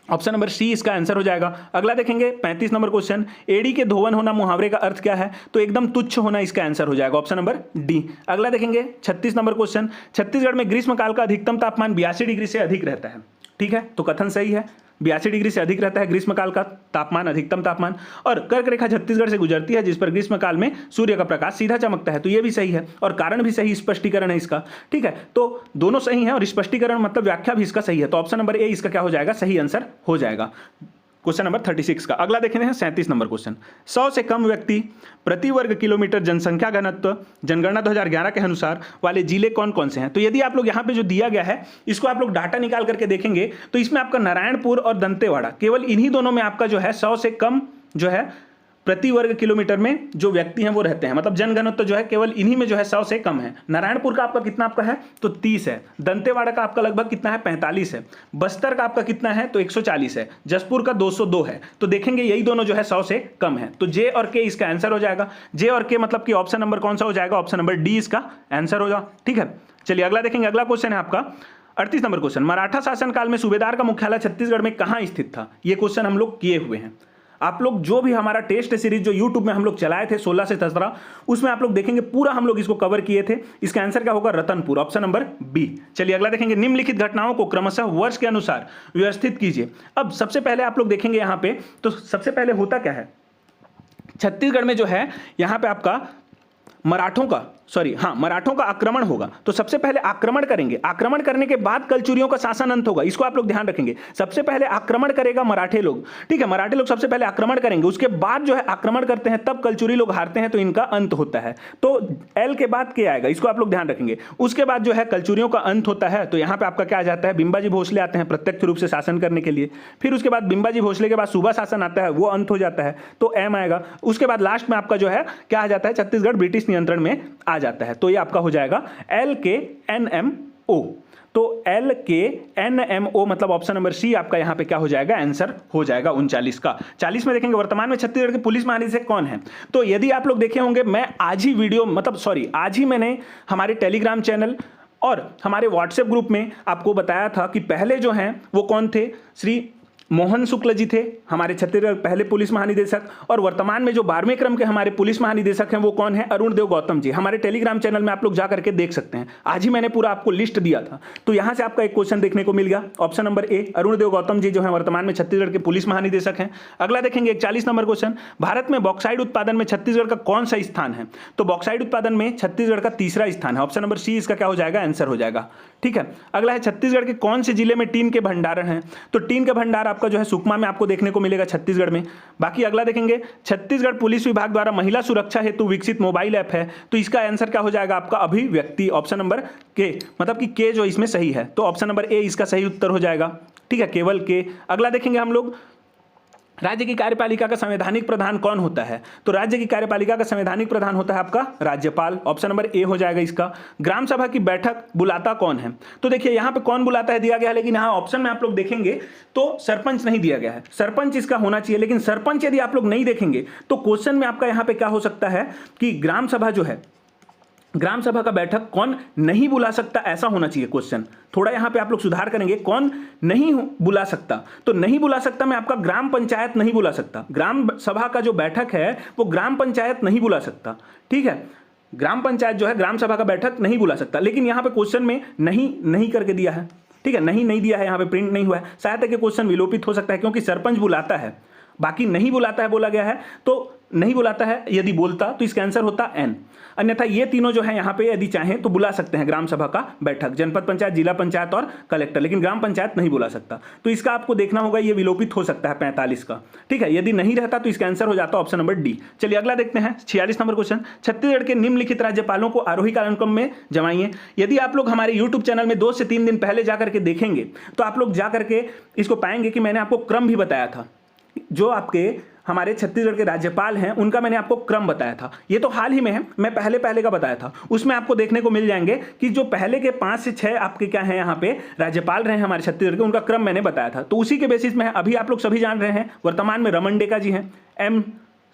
ऑप्शन नंबर सी इसका आंसर हो जाएगा। अगला देखेंगे 35 नंबर क्वेश्चन, एड़ी के धोवन होना मुहावरे का अर्थ क्या है, तो एकदम तुच्छ होना इसका आंसर हो जाएगा, ऑप्शन नंबर डी। अगला देखेंगे 36 नंबर क्वेश्चन, छत्तीसगढ़ में ग्रीष्मकाल का अधिकतम तापमान 82 डिग्री से अधिक रहता है, ठीक है, तो कथन सही है, 82 डिग्री से अधिक रहता है ग्रीष्मकाल का तापमान, अधिकतम तापमान। और कर्क रेखा छत्तीसगढ़ से गुजरती है जिस पर ग्रीष्मकाल में सूर्य का प्रकाश सीधा चमकता है, तो ये भी सही है और कारण भी सही, स्पष्टीकरण है इसका, ठीक है, तो दोनों सही है और स्पष्टीकरण मतलब व्याख्या भी इसका सही है, तो ऑप्शन नंबर ए इसका क्या हो जाएगा, सही आंसर हो जाएगा क्वेश्चन नंबर 36 का। अगला देखते हैं 37 नंबर क्वेश्चन, 100 से कम व्यक्ति प्रति वर्ग किलोमीटर जनसंख्या घनत्व जनगणना 2011 के अनुसार वाले जिले कौन कौन से हैं। तो यदि आप लोग यहाँ पे जो दिया गया है इसको आप लोग डाटा निकाल करके देखेंगे तो इसमें आपका नारायणपुर और दंतेवाड़ा, केवल इन्हीं दोनों में आपका जो है 100 से कम जो है प्रति वर्ग किलोमीटर में जो व्यक्ति हैं वो रहते हैं, मतलब जनघनत्व जो है केवल इन्हीं में जो है 100 से कम है। नारायणपुर का आपका कितना आपका है, तो 30 है। दंतेवाड़ा का आपका लगभग कितना है, 45 है। बस्तर का आपका कितना है, तो 140 है। जसपुर का 202 है। तो देखेंगे यही दोनों जो है 100 से कम है, तो जे और के इसका आंसर हो जाएगा। जे और के मतलब कि ऑप्शन नंबर कौन सा हो जाएगा, ऑप्शन नंबर डी इसका आंसर होगा, ठीक है। चलिए अगला देखेंगे, अगला क्वेश्चन है आपका 38 नंबर क्वेश्चन, मराठा शासनकाल में सूबेदार का मुख्यालय छत्तीसगढ़ में कहाँ स्थित था। ये क्वेश्चन हम लोग किए हुए हैं। आप लोग जो भी हमारा टेस्ट सीरीज जो YouTube में हम लोग चलाए थे 16 से 17, उसमें आप लोग देखेंगे पूरा हम लोग इसको कवर किए थे। इसका आंसर क्या होगा, रतनपुर, ऑप्शन नंबर बी। चलिए अगला देखेंगे, निम्नलिखित घटनाओं को क्रमशः वर्ष के अनुसार व्यवस्थित कीजिए। अब सबसे पहले आप लोग देखेंगे यहाँ पे, तो सबसे पहले होता क्या है, छत्तीसगढ़ में जो है यहाँ पे आपका मराठों का आक्रमण होगा। तो सबसे पहले आक्रमण करेंगे, आक्रमण करने के बाद कलचुरियों का शासन अंत होगा, इसको आप लोग ध्यान रखेंगे। सबसे पहले आक्रमण करेगा मराठे लोग, ठीक है, मराठे लोग सबसे पहले आक्रमण करेंगे, उसके बाद जो है आक्रमण करते हैं तब कलचुरी लोग हारते हैं, तो इनका अंत होता है। तो एल के बाद के आएगा, इसको आप लोग ध्यान रखेंगे। उसके बाद जो है कलचुरियों का अंत होता है, तो यहाँ पे आपका क्या आ जाता है, बिंबाजी भोसले आते हैं प्रत्यक्ष रूप से शासन करने के लिए। फिर उसके बाद बिंबाजी भोसले के बाद सूबा शासन आता है, वो अंत हो जाता है, तो एम आएगा। उसके बाद लास्ट में आपका जो है क्या आ जाता है, छत्तीसगढ़ ब्रिटिश नियंत्रण में आ जाता है, तो ये आपका हो जाएगा LKNMO। तो LKNMO मतलब ऑप्शन नंबर सी आपका यहां पे क्या हो जाएगा, आंसर हो जाएगा 39 का। 40 में देखेंगे, वर्तमान में छत्तीसगढ़ के पुलिस महानिदेशक कौन है। तो यदि आप लोग देखे होंगे, मैं आज ही मैंने हमारे टेलीग्राम चैनल और हमारे व्हाट्सएप ग्रुप में आपको बताया था कि पहले जो हैं वो कौन थे, श्री मोहन शुक्ल जी थे हमारे छत्तीसगढ़ पहले पुलिस महानिदेशक, और वर्तमान में जो 12वें क्रम के हमारे पुलिस महानिदेशक हैं वो कौन है, अरुण देव गौतम जी। हमारे टेलीग्राम चैनल में आप लोग जा करके देख सकते हैं, आज ही मैंने पूरा आपको लिस्ट दिया था। तो यहां से आपका एक क्वेश्चन देखने को मिल गया, ऑप्शन नंबर ए, अरुण देव गौतम जी जो है वर्तमान में छत्तीसगढ़ के पुलिस महानिदेशक हैं। अगला देखेंगे 41 नंबर क्वेश्चन, भारत में बॉक्साइड उत्पादन में छत्तीसगढ़ का कौन सा स्थान है। तो बॉक्साइड उत्पादन में छत्तीसगढ़ का तीसरा स्थान है, ऑप्शन नंबर सी इसका क्या हो जाएगा, आंसर हो जाएगा, ठीक है। अगला है छत्तीसगढ़ के कौन से जिले में टीन के भंडारण है। तो टीन के भंडार आपका जो है सुकमा में आपको देखने को मिलेगा छत्तीसगढ़ में। बाकी अगला देखेंगे, छत्तीसगढ़ पुलिस विभाग द्वारा महिला सुरक्षा हेतु विकसित मोबाइल ऐप है, तो इसका आंसर क्या हो जाएगा आपका, अभिव्यक्ति, ऑप्शन नंबर के, मतलब कि के जो इसमें सही है, तो ऑप्शन नंबर ए इसका सही उत्तर हो जाएगा, ठीक है, केवल के। अगला देखेंगे हम लोग, राज्य की कार्यपालिका का संवैधानिक प्रधान कौन होता है। तो राज्य की कार्यपालिका का संवैधानिक प्रधान होता है आपका राज्यपाल, ऑप्शन नंबर ए हो जाएगा इसका। ग्राम सभा की बैठक बुलाता कौन है। तो देखिए यहाँ पे कौन बुलाता है दिया गया है, लेकिन यहाँ ऑप्शन में आप लोग देखेंगे तो सरपंच नहीं दिया गया है, सरपंच इसका होना चाहिए, लेकिन सरपंच यदि आप लोग नहीं देखेंगे तो क्वेश्चन में आपका यहाँ पे क्या हो सकता है कि ग्राम सभा जो है, ग्राम सभा का बैठक कौन नहीं बुला सकता, ऐसा होना चाहिए क्वेश्चन। थोड़ा यहां पे आप लोग सुधार करेंगे, कौन नहीं बुला सकता, तो नहीं बुला सकता में आपका ग्राम पंचायत नहीं बुला सकता, ग्राम सभा का जो बैठक है वो ग्राम पंचायत नहीं बुला सकता, ठीक है, ग्राम पंचायत जो है ग्राम सभा का बैठक नहीं बुला सकता। लेकिन यहां पे क्वेश्चन में नहीं करके दिया है, ठीक है, नहीं दिया है, यहां पे प्रिंट नहीं हुआ है, शायद कि क्वेश्चन विलोपित हो सकता है, क्योंकि सरपंच बुलाता है, बाकी नहीं बुलाता है बोला गया है, तो नहीं बुलाता है यदि बोलता तो इसका आंसर होता एन। अन्यथा ये तीनों जो है यहाँ पे यदि चाहें तो बुला सकते हैं ग्राम सभा का बैठक, जनपद पंचायत, जिला पंचायत और कलेक्टर, लेकिन ग्राम पंचायत नहीं बुला सकता। तो इसका आपको देखना होगा, ये विलोपित हो सकता है 45 का, ठीक है, यदि नहीं रहता तो इसका आंसर हो जाता ऑप्शन नंबर डी। चलिए अगला देखते हैं 46 नंबर क्वेश्चन, छत्तीसगढ़ के निम्नलिखित राज्यपालों को आरोही कालक्रम में जमाइए। यदि आप लोग हमारे यूट्यूब चैनल में 2 से 3 दिन पहले जाकर के देखेंगे तो आप लोग जाकर के इसको पाएंगे कि मैंने आपको क्रम भी बताया था जो आपके हमारे छत्तीसगढ़ के राज्यपाल हैं उनका मैंने आपको क्रम बताया था। ये तो हाल ही में है, मैं पहले का बताया था। उसमें आपको देखने को मिल जाएंगे कि जो पहले के 5 से 6 आपके क्या हैं यहाँ पे राज्यपाल रहे हैं हमारे छत्तीसगढ़ के, उनका क्रम मैंने बताया था। तो उसी के बेसिस में अभी आप लोग सभी जान रहे हैं वर्तमान में रमन डेका जी हैं, एम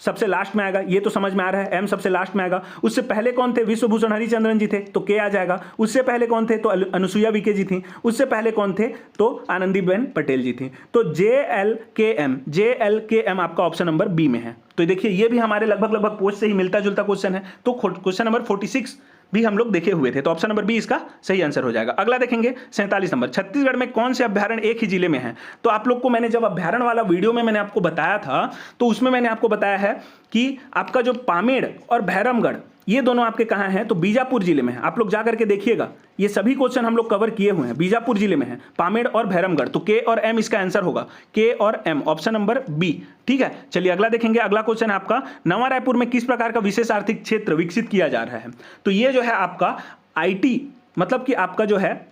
सबसे लास्ट में आएगा, ये तो समझ में आ रहा है, एम सबसे लास्ट में आएगा। उससे पहले कौन थे? विश्वभूषण हरिचंद्रन जी थे, तो के आ जाएगा। उससे पहले कौन थे? तो अनुसुईया विखे जी थी। उससे पहले कौन थे? तो आनंदीबेन पटेल जी थी। तो JLKM आपका ऑप्शन नंबर बी में है। तो देखिए ये भी हमारे लगभग पोस्ट से ही मिलता जुलता क्वेश्चन है। तो क्वेश्चन नंबर 46 भी हम लोग देखे हुए थे, तो ऑप्शन नंबर बी इसका सही आंसर हो जाएगा। अगला देखेंगे 47 नंबर, छत्तीसगढ़ में कौन से अभ्यारण्य एक ही जिले में है? तो आप लोग को मैंने जब अभ्यारण्य वाला वीडियो में मैंने आपको बताया था, तो उसमें मैंने आपको बताया है कि आपका जो पामेड़ और भैरमगढ़ ये दोनों आपके कहाँ हैं? तो बीजापुर जिले में है। आप लोग जा करके देखिएगा, ये सभी क्वेश्चन हम लोग कवर किए हुए हैं, बीजापुर जिले में है पामेड़ और भैरमगढ़। तो के और एम इसका आंसर होगा, के और एम, ऑप्शन नंबर बी। ठीक है, चलिए अगला देखेंगे। अगला क्वेश्चन है आपका, नवा रायपुर में किस प्रकार का विशेष आर्थिक क्षेत्र विकसित किया जा रहा है? तो ये जो है आपका आईटी, मतलब कि आपका जो है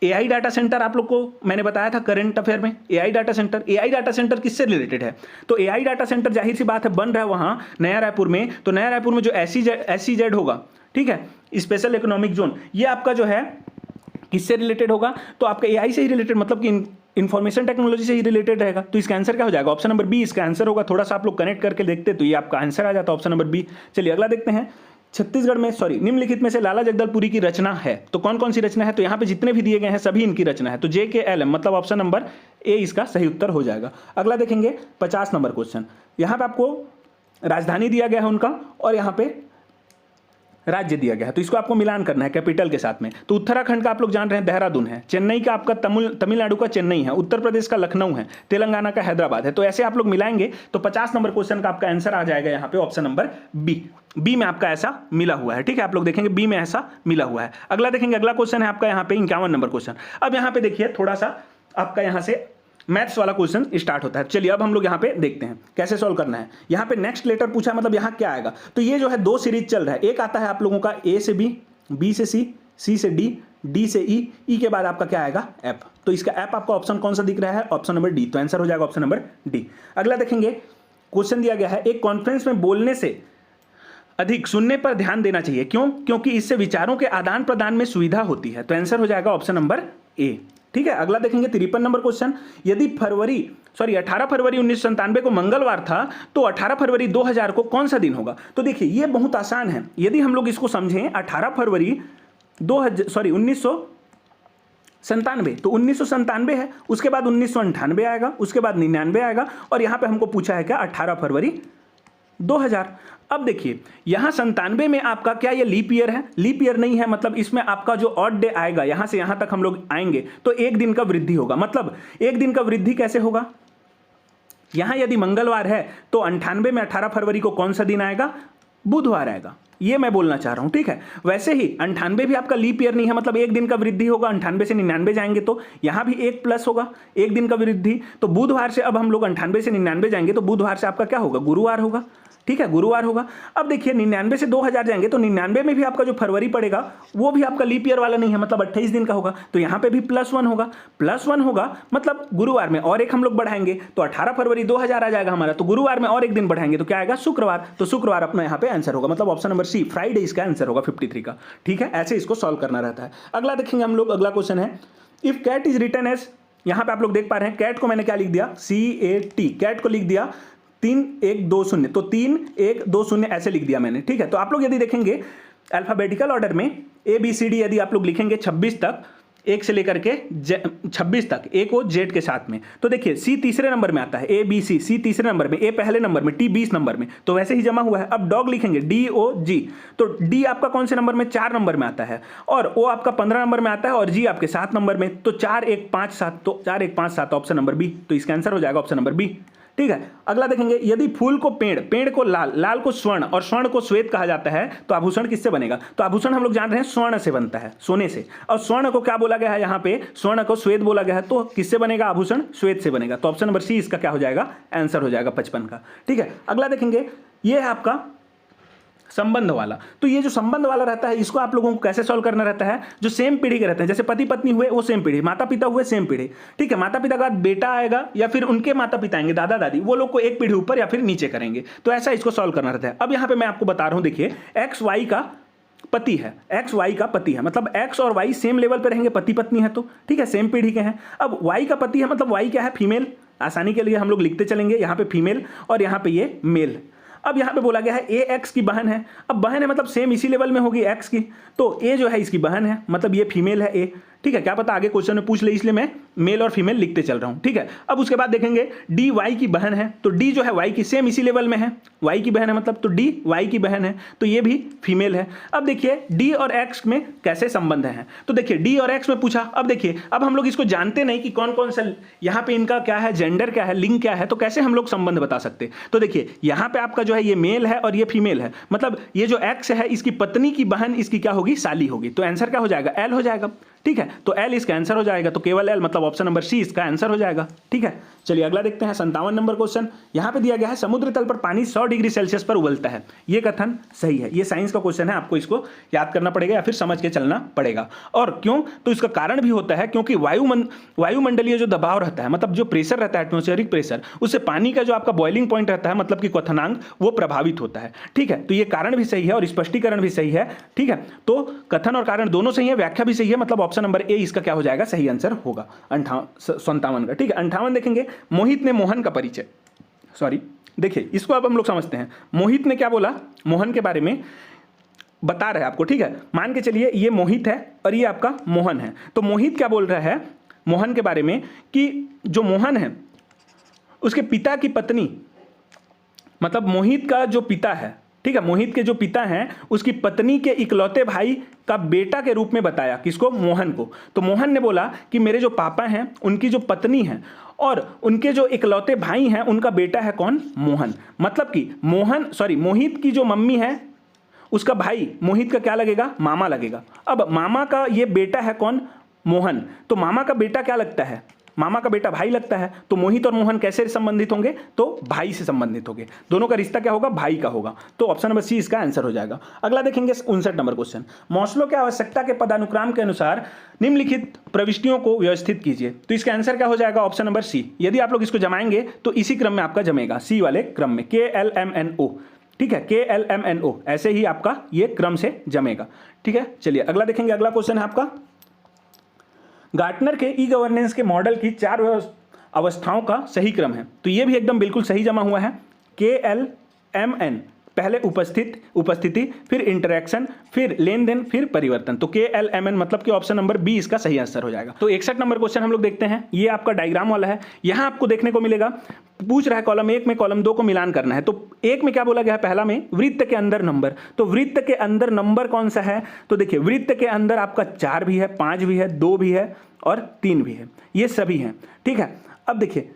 एआई डाटा सेंटर, आप लोग को मैंने बताया था करंट अफेयर में, एआई डाटा सेंटर किससे रिलेटेड है? तो एआई डाटा सेंटर जाहिर सी बात है बन रहा है वहाँ नया रायपुर में। तो नया रायपुर में जो SEZ होगा, ठीक है, स्पेशल इकोनॉमिक जोन, ये आपका जो है किससे रिलेटेड होगा? तो आपका एआई से ही रिलेटेड, मतलब कि इंफॉर्मेशन टेक्नोलॉजी से ही रिलेटेड रहेगा। तो इसका आंसर क्या हो जाएगा? ऑप्शन नंबर बी इसका आंसर होगा। थोड़ा सा आप लोग कनेक्ट करके देखते तो ये आपका आंसर आ जाता, ऑप्शन नंबर बी। चलिए अगला देखते हैं। छत्तीसगढ़ में निम्नलिखित में से लाला जगदलपुरी की रचना है, तो कौन कौन सी रचना है? तो यहाँ पे जितने भी दिए गए हैं सभी इनकी रचना है। तो JKLM मतलब ऑप्शन नंबर ए इसका सही उत्तर हो जाएगा। अगला देखेंगे 50 नंबर क्वेश्चन। यहाँ पे आपको राजधानी दिया गया है उनका और यहाँ पे राज्य दिया गया है, तो इसको आपको मिलान करना है कैपिटल के साथ में। तो उत्तराखंड का आप लोग जान रहे हैं देहरादून है, चेन्नई का आपका तमिलनाडु का चेन्नई है, उत्तर प्रदेश का लखनऊ है, तेलंगाना का हैदराबाद है। तो ऐसे आप लोग मिलाएंगे तो 50 नंबर क्वेश्चन का आपका आंसर आ जाएगा यहाँ पे ऑप्शन नंबर बी में आपका ऐसा मिला हुआ है। ठीक है, आप लोग देखेंगे बी में ऐसा मिला हुआ है। अगला देखेंगे, अगला क्वेश्चन है आपका यहाँ पे 51 नंबर क्वेश्चन। अब यहाँ पे देखिए थोड़ा सा आपका यहाँ से मैथ्स वाला क्वेश्चन स्टार्ट होता है। चलिए अब हम लोग यहाँ पे देखते हैं कैसे सॉल्व करना है। यहाँ पे नेक्स्ट लेटर पूछा है, मतलब यहाँ क्या आएगा? तो ये जो है 2 सीरीज चल रहा है। एक आता है आप लोगों का A से B, B से C, C से D, D से E, E के बाद आपका क्या आएगा? F। तो इसका F आपका ऑप्शन कौन सा दिख रहा है? Option number D। तो आंसर हो जाएगा ऑप्शन नंबर D। अगला देखेंगे, क्वेश्चन दिया गया है, एक कॉन्फ्रेंस में बोलने से अधिक सुनने पर ध्यान देना चाहिए, क्यों? क्योंकि इससे विचारों के आदान प्रदान में सुविधा होती है। तो आंसर हो जाएगा ऑप्शन नंबर A। ठीक है, अगला देखेंगे 53 नंबर क्वेश्चन। यदि 18 फरवरी 1997 को मंगलवार था तो 18 फरवरी 2000 को कौन सा दिन होगा? तो देखिए ये बहुत आसान है। यदि हम लोग इसको समझें 18 फरवरी 1997, तो 1997 है, उसके बाद 1998 आएगा, उसके बाद 99 आएगा और यहां पे हमको पूछा है क्या? 18 फरवरी 2000। अब देखिए यहां 97 में आपका क्या ये लीप ईयर है? लीप ईयर नहीं है, मतलब इसमें आपका जो ऑड डे आएगा यहां से यहां तक हम लोग आएंगे तो 1 दिन का वृद्धि होगा। मतलब 1 दिन का वृद्धि कैसे होगा? यहां यदि मंगलवार है तो 98 में 18 फरवरी को कौन सा दिन आएगा? बुधवार आएगा। ये मैं बोलना चाह रहा हूं। ठीक है, वैसे ही 98 भी आपका लीप ईयर नहीं है, मतलब 1 दिन का वृद्धि होगा। 98 से 99 जाएंगे तो यहां भी 1 प्लस होगा, 1 दिन का वृद्धि। तो बुधवार से अब हम लोग 98 से 99 जाएंगे तो बुधवार से आपका क्या होगा? गुरुवार होगा। ठीक है, गुरुवार होगा। अब देखिए 99 से 2000 जाएंगे तो 99 में भी आपका जो फरवरी पड़ेगा वो भी आपका लीप ईयर वाला नहीं है, मतलब 28 दिन का होगा। तो यहाँ पे भी +1 होगा, +1 होगा, मतलब गुरुवार में और एक हम लोग बढ़ाएंगे तो 18 फरवरी 2000 आ जाएगा हमारा। तो गुरुवार में और एक दिन बढ़ाएंगे तो क्या आएगा? शुक्रवार। तो शुक्रवार अपना यहाँ पे आंसर होगा, मतलब ऑप्शन नंबर सी फ्राइडे इसका आंसर होगा 53 का। ठीक है, ऐसे इसको सॉल्व करना रहता है। अगला देखेंगे हम लोग, अगला क्वेश्चन है, if cat is written as, यहाँ पे आप लोग देख पा रहे हैं कैट को मैंने क्या लिख दिया? CAT, कैट को लिख दिया 3 1 2 0, तो 3 1 2 0 ऐसे लिख दिया मैंने। ठीक है, तो आप लोग यदि देखेंगे अल्फाबेटिकल ऑर्डर में ABCD यदि आप लोग लिखेंगे 26 तक, 1 से लेकर के 26 तक, A को Z के साथ में, तो देखिए C तीसरे नंबर में आता है, ABC, C तीसरे नंबर में, A पहले नंबर में, T 20 नंबर में, तो वैसे ही जमा हुआ है। अब डॉग लिखेंगे DOG, तो D आपका कौन से नंबर में? 4 नंबर में आता है, और O आपका 15 नंबर में आता है, और G आपके 7 नंबर में। तो 4 1 5 7, तो 4 1 5 7 ऑप्शन नंबर बी। तो इसका आंसर हो जाएगा ऑप्शन नंबर बी। ठीक है, अगला देखेंगे, यदि फूल को पेड़ को लाल, लाल को स्वर्ण और स्वर्ण को श्वेत कहा जाता है तो आभूषण किससे बनेगा? तो आभूषण हम लोग जान रहे हैं स्वर्ण से बनता है, सोने से, और स्वर्ण को क्या बोला गया है यहाँ पे? स्वर्ण को श्वेत बोला गया है, तो किससे बनेगा आभूषण? श्वेत से बनेगा। तो ऑप्शन नंबर सी इसका क्या हो जाएगा? आंसर हो जाएगा 55 का। ठीक है, अगला देखेंगे, ये है आपका संबंध वाला। तो ये जो संबंध वाला रहता है इसको आप लोगों को कैसे सॉल्व करना रहता है, जो सेम पीढ़ी के रहते हैं, जैसे पति पत्नी हुए वो सेम पीढ़ी, माता पिता हुए सेम पीढ़ी, ठीक है। माता पिता के बाद बेटा आएगा या फिर उनके माता पिता आएंगे, दादा दादी, वो लोग को एक पीढ़ी ऊपर या फिर नीचे करेंगे। तो ऐसा इसको सॉल्व करना रहता है। अब यहाँ पे मैं आपको बता रहा हूँ, देखिए एक्स वाई का पति है, एक्स वाई का पति है, मतलब एक्स और वाई सेम लेवल पे रहेंगे, पति पत्नी है तो ठीक है, सेम पीढ़ी के हैं। अब वाई का पति है, मतलब वाई क्या है, फीमेल, आसानी के लिए हम लोग लिखते चलेंगे, यहाँ पे फीमेल और यहाँ पे ये मेल। अब यहाँ पे बोला गया है ए एक्स की बहन है। अब बहन है मतलब सेम इसी लेवल में होगी एक्स की, तो ए जो है इसकी बहन है, मतलब ये फीमेल है ए, ठीक है। क्या पता आगे क्वेश्चन में पूछ ले, इसलिए मैं मेल और फीमेल लिखते चल रहा हूँ, ठीक है। अब उसके बाद देखेंगे डी वाई की बहन है, तो डी जो है वाई की सेम इसी लेवल में है, वाई की बहन है मतलब, तो डी वाई की बहन है, तो ये भी फीमेल है। अब देखिए डी और एक्स में कैसे संबंध है, तो देखिए डी और एक्स में पूछा। अब देखिए अब हम लोग इसको जानते नहीं कि कौन कौन सा यहाँ पे इनका क्या है, जेंडर क्या है, लिंग क्या है, तो कैसे हम लोग संबंध बता सकते। तो देखिए यहाँ पे आपका जो है ये मेल है और ये फीमेल है, मतलब ये जो एक्स है इसकी पत्नी की बहन इसकी क्या होगी, साली होगी, तो आंसर क्या हो जाएगा, एल हो जाएगा, ठीक है। तो एल इसका आंसर हो जाएगा, तो केवल एल, मतलब ऑप्शन नंबर सी इसका आंसर हो जाएगा, ठीक है। चलिए अगला देखते हैं 57 नंबर क्वेश्चन। यहाँ पे दिया गया है समुद्र तल पर पानी 100 डिग्री सेल्सियस पर उबलता है, ये कथन सही है। ये साइंस का क्वेश्चन है, आपको इसको याद करना पड़ेगा या फिर समझ के चलना पड़ेगा। और क्यों, तो इसका कारण भी होता है क्योंकि वायुमंडलीय जो दबाव रहता है, मतलब जो प्रेशर रहता है, एटमॉस्फेरिक प्रेशर, उससे पानी का जो आपका बॉइलिंग पॉइंट रहता है, मतलब कि क्वथनांक, वो प्रभावित होता है, ठीक है। तो ये कारण भी सही है और स्पष्टीकरण भी सही है, ठीक है। तो कथन और कारण दोनों सही है, व्याख्या भी सही है, मतलब ऑप्शन नंबर ए इसका क्या हो जाएगा, सही आंसर होगा 57 का, ठीक है। 58 देखेंगे, मोहित ने मोहन का परिचय, सॉरी देखिए इसको अब हम लोग समझते हैं। मोहित ने क्या बोला, मोहन के बारे में बता रहे हैं आपको, ठीक है। मान के चलिए ये मोहित है और ये आपका मोहन है, तो मोहित क्या बोल रहा है मोहन के बारे में कि जो मोहन है उसके पिता की पत्नी, मतलब मोहित का जो पिता है, ठीक है, मोहित के जो पिता हैं उसकी पत्नी के इकलौते भाई का बेटा के रूप में बताया, किसको, मोहन को। तो मोहन ने बोला कि मेरे जो पापा हैं उनकी जो पत्नी है और उनके जो इकलौते भाई हैं उनका बेटा है कौन, मोहन। मतलब कि मोहित की जो मम्मी है उसका भाई मोहित का क्या लगेगा, मामा लगेगा। अब मामा का ये बेटा है कौन, मोहन, तो मामा का बेटा क्या लगता है, मामा का बेटा भाई लगता है। तो मोहित और मोहन कैसे संबंधित होंगे, तो भाई से संबंधित होंगे, दोनों का रिश्ता क्या होगा, भाई का होगा। तो ऑप्शन नंबर सी इसका आंसर हो जाएगा। अगला देखेंगे 59 नंबर क्वेश्चन, मॉस्लो के आवश्यकता के पदानुक्रम के अनुसार निम्नलिखित प्रविष्टियों को व्यवस्थित कीजिए। तो इसका आंसर क्या हो जाएगा, ऑप्शन नंबर सी। यदि आप लोग इसको जमाएंगे तो इसी क्रम में आपका जमेगा, सी वाले क्रम में, KLMNO, ठीक है, KLMNO, ऐसे ही आपका ये क्रम से जमेगा, ठीक है। चलिए अगला देखेंगे, अगला क्वेश्चन है आपका, गार्टनर के ई गवर्नेंस के मॉडल की 4 अवस्थाओं का सही क्रम है। तो ये भी एकदम बिल्कुल सही जमा हुआ है, KLMN, पहले उपस्थिति, फिर इंटरेक्शन, फिर लेन देन, फिर परिवर्तन। तो KLMN मतलब कि ऑप्शन नंबर बी इसका सही आंसर हो जाएगा। तो 61 नंबर क्वेश्चन हम लोग देखते हैं, ये आपका डायग्राम वाला है। यहां आपको देखने को मिलेगा, पूछ रहा है कॉलम 1 में कॉलम 2 को मिलान करना है। तो 1 में क्या बोला गया है, पहला में वृत्त के अंदर नंबर, तो वृत्त के अंदर नंबर कौन सा है, तो देखिए वृत्त के अंदर आपका 4 भी है, 5 भी है, 2 भी है और 3 भी है, ये सभी हैं, ठीक है। अब देखिए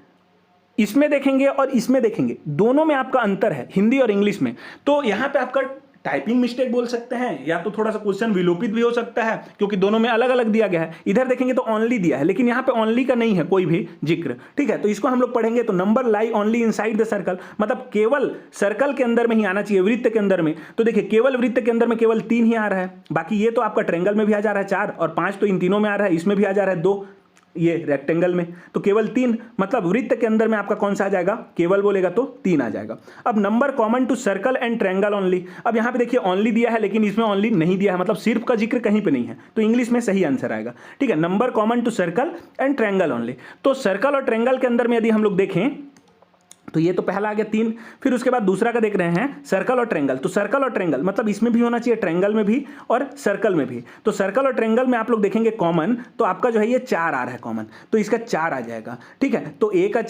इसमें देखेंगे और इसमें देखेंगे, दोनों में आपका अंतर है, हिंदी और इंग्लिश में। तो यहां पे आपका टाइपिंग मिस्टेक बोल सकते हैं, या तो थोड़ा सा क्वेश्चन विलोपित भी हो सकता है, क्योंकि दोनों में अलग अलग दिया गया है। इधर देखेंगे तो ओनली दिया है, लेकिन यहाँ पे ओनली का नहीं है कोई भी जिक्र, ठीक है। तो इसको हम लोग पढ़ेंगे तो number lie only inside the circle, मतलब केवल सर्कल के अंदर में ही आना चाहिए, वृत्त के अंदर में। तो देखिए केवल वृत्त के अंदर में केवल 3 ही आ रहा है, बाकी ये तो आपका ट्रायंगल में भी आ जा रहा है 4, और 5 तो इन तीनों में आ रहा है, इसमें भी आ जा रहा है 2, ये रेक्टेंगल में, तो केवल 3, मतलब वृत्त के अंदर में आपका कौन सा आ जाएगा, केवल बोलेगा तो 3 आ जाएगा। अब number common to circle and triangle only, अब यहाँ पे देखिए ओनली दिया है लेकिन इसमें ओनली नहीं दिया है, मतलब सिर्फ का जिक्र कहीं पे नहीं है, तो इंग्लिश में सही आंसर आएगा, ठीक है। Number common to circle and triangle only, तो सर्कल और ट्रायंगल के अंदर में यदि हम लोग देखें तो ये तो पहला आ गया 3, फिर उसके बाद दूसरा का देख रहे हैं सर्कल और ट्रायंगल, तो सर्कल और ट्रायंगल मतलब इसमें भी होना चाहिए, ट्रायंगल में भी और सर्कल में भी। तो सर्कल और ट्रायंगल में आप लोग देखेंगे कॉमन, तो आपका जो है ये 4 आ रहा है कॉमन, तो इसका 4 आ जाएगा, ठीक है। तो ए का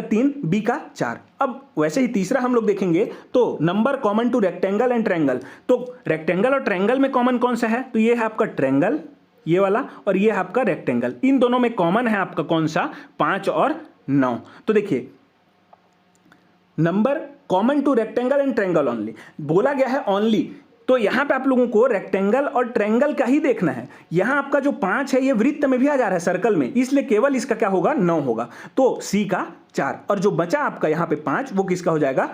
3, बी का 4। अब वैसे ही तीसरा हम लोग देखेंगे तो number common to rectangle and triangle, तो रेक्टेंगल और ट्रायंगल में कॉमन कौन सा है, तो ये है आपका ट्रायंगल, ये वाला, और ये है आपका रेक्टेंगल। इन दोनों में कॉमन है आपका कौन सा, 5 और 9। तो देखिए number common to rectangle and triangle only, बोला गया है ओनली, तो यहां पे आप लोगों को रेक्टेंगल और ट्रायंगल का ही देखना है। यहां आपका जो 5 है ये वृत्त में भी आ जा रहा है, सर्कल में, इसलिए केवल इसका क्या होगा, 9 होगा, तो सी का 4, और जो बचा आपका यहां पे 5 वो किसका हो जाएगा,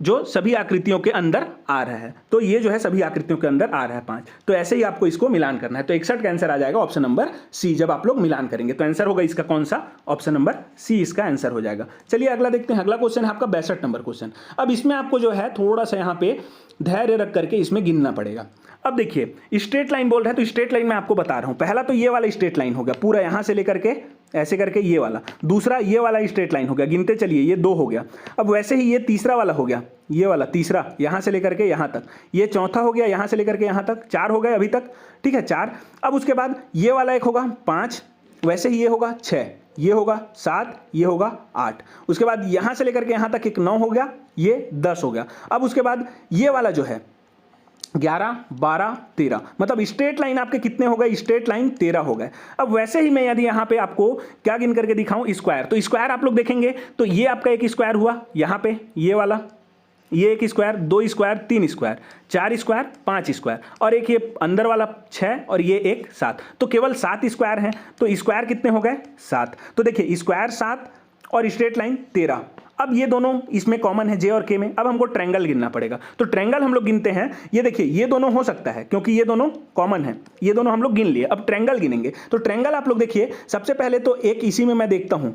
जो सभी आकृतियों के अंदर आ रहा है। तो ये जो है सभी आकृतियों के अंदर आ रहा है 5। तो ऐसे ही आपको इसको मिलान करना है। तो 61 का आंसर आ जाएगा ऑप्शन नंबर सी। जब आप लोग मिलान करेंगे तो आंसर होगा इसका कौन सा, ऑप्शन नंबर सी इसका आंसर हो जाएगा। चलिए अगला देखते हैं। अगला क्वेश्चन है आपका 62 नंबर क्वेश्चन। अब इसमें आपको जो है थोड़ा सा यहाँ पे धैर्य रख करके इसमें गिनना पड़ेगा। अब देखिए स्ट्रेट लाइन बोल रहा है, तो स्ट्रेट लाइन मैं आपको बता रहा हूं। पहला तो ये वाला स्ट्रेट लाइन हो गया पूरा यहां से लेकर के ऐसे करके ये वाला, दूसरा ये वाला स्ट्रेट लाइन हो गया, गिनते चलिए ये 2 हो गया। अब वैसे ही ये तीसरा वाला हो गया, ये वाला तीसरा यहां से लेकर के यहां तक, ये चौथा हो गया यहां से लेकर के यहां तक, 4 हो गए अभी तक, ठीक है 4। अब उसके बाद ये वाला एक होगा 5, वैसे ही ये होगा 6, ये होगा 7, ये होगा 8। उसके बाद यहां से लेकर के यहां तक एक 9 हो गया, ये 10 हो गया। अब उसके बाद ये वाला जो है 11, 12, 13, मतलब स्ट्रेट लाइन आपके कितने हो गए, स्ट्रेट लाइन 13 हो गए। अब वैसे ही मैं यदि यहाँ पे आपको क्या गिन करके दिखाऊं, स्क्वायर, तो स्क्वायर आप लोग देखेंगे तो ये आपका एक स्क्वायर हुआ यहाँ पे, ये वाला, ये एक square, 2 square, 3 square, 4 square, 5 square, और एक ये अंदर वाला 6 और ये एक 7। तो केवल 7 स्क्वायर हैं। तो स्क्वायर कितने हो गए 7। तो देखिए स्क्वायर 7 और स्ट्रेट लाइन 13। अब ये दोनों इसमें कॉमन है जे और के में। अब हमको ट्रायंगल गिनना पड़ेगा। तो ट्रायंगल हम लोग गिनते हैं, ये देखिए ये दोनों हो सकता है क्योंकि ये दोनों कॉमन है, ये दोनों हम लोग गिन लिए। अब ट्रायंगल गिनेंगे। तो ट्रायंगल आप लोग देखिए सबसे पहले तो एक इसी में मैं देखता हूं,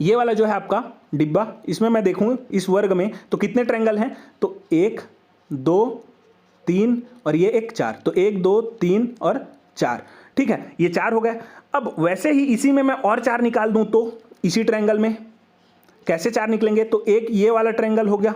ये वाला जो है आपका डिब्बा, इसमें मैं देखूं इस वर्ग में तो कितने ट्रायंगल हैं, तो 1, 2, 3 और ये एक 4। तो 1, 2, 3 और 4, ठीक है ये 4 हो गए। अब वैसे ही इसी में मैं और 4 निकाल दूं तो इसी ट्रायंगल में कैसे 4 निकलेंगे, तो एक ये वाला ट्रायंगल हो गया,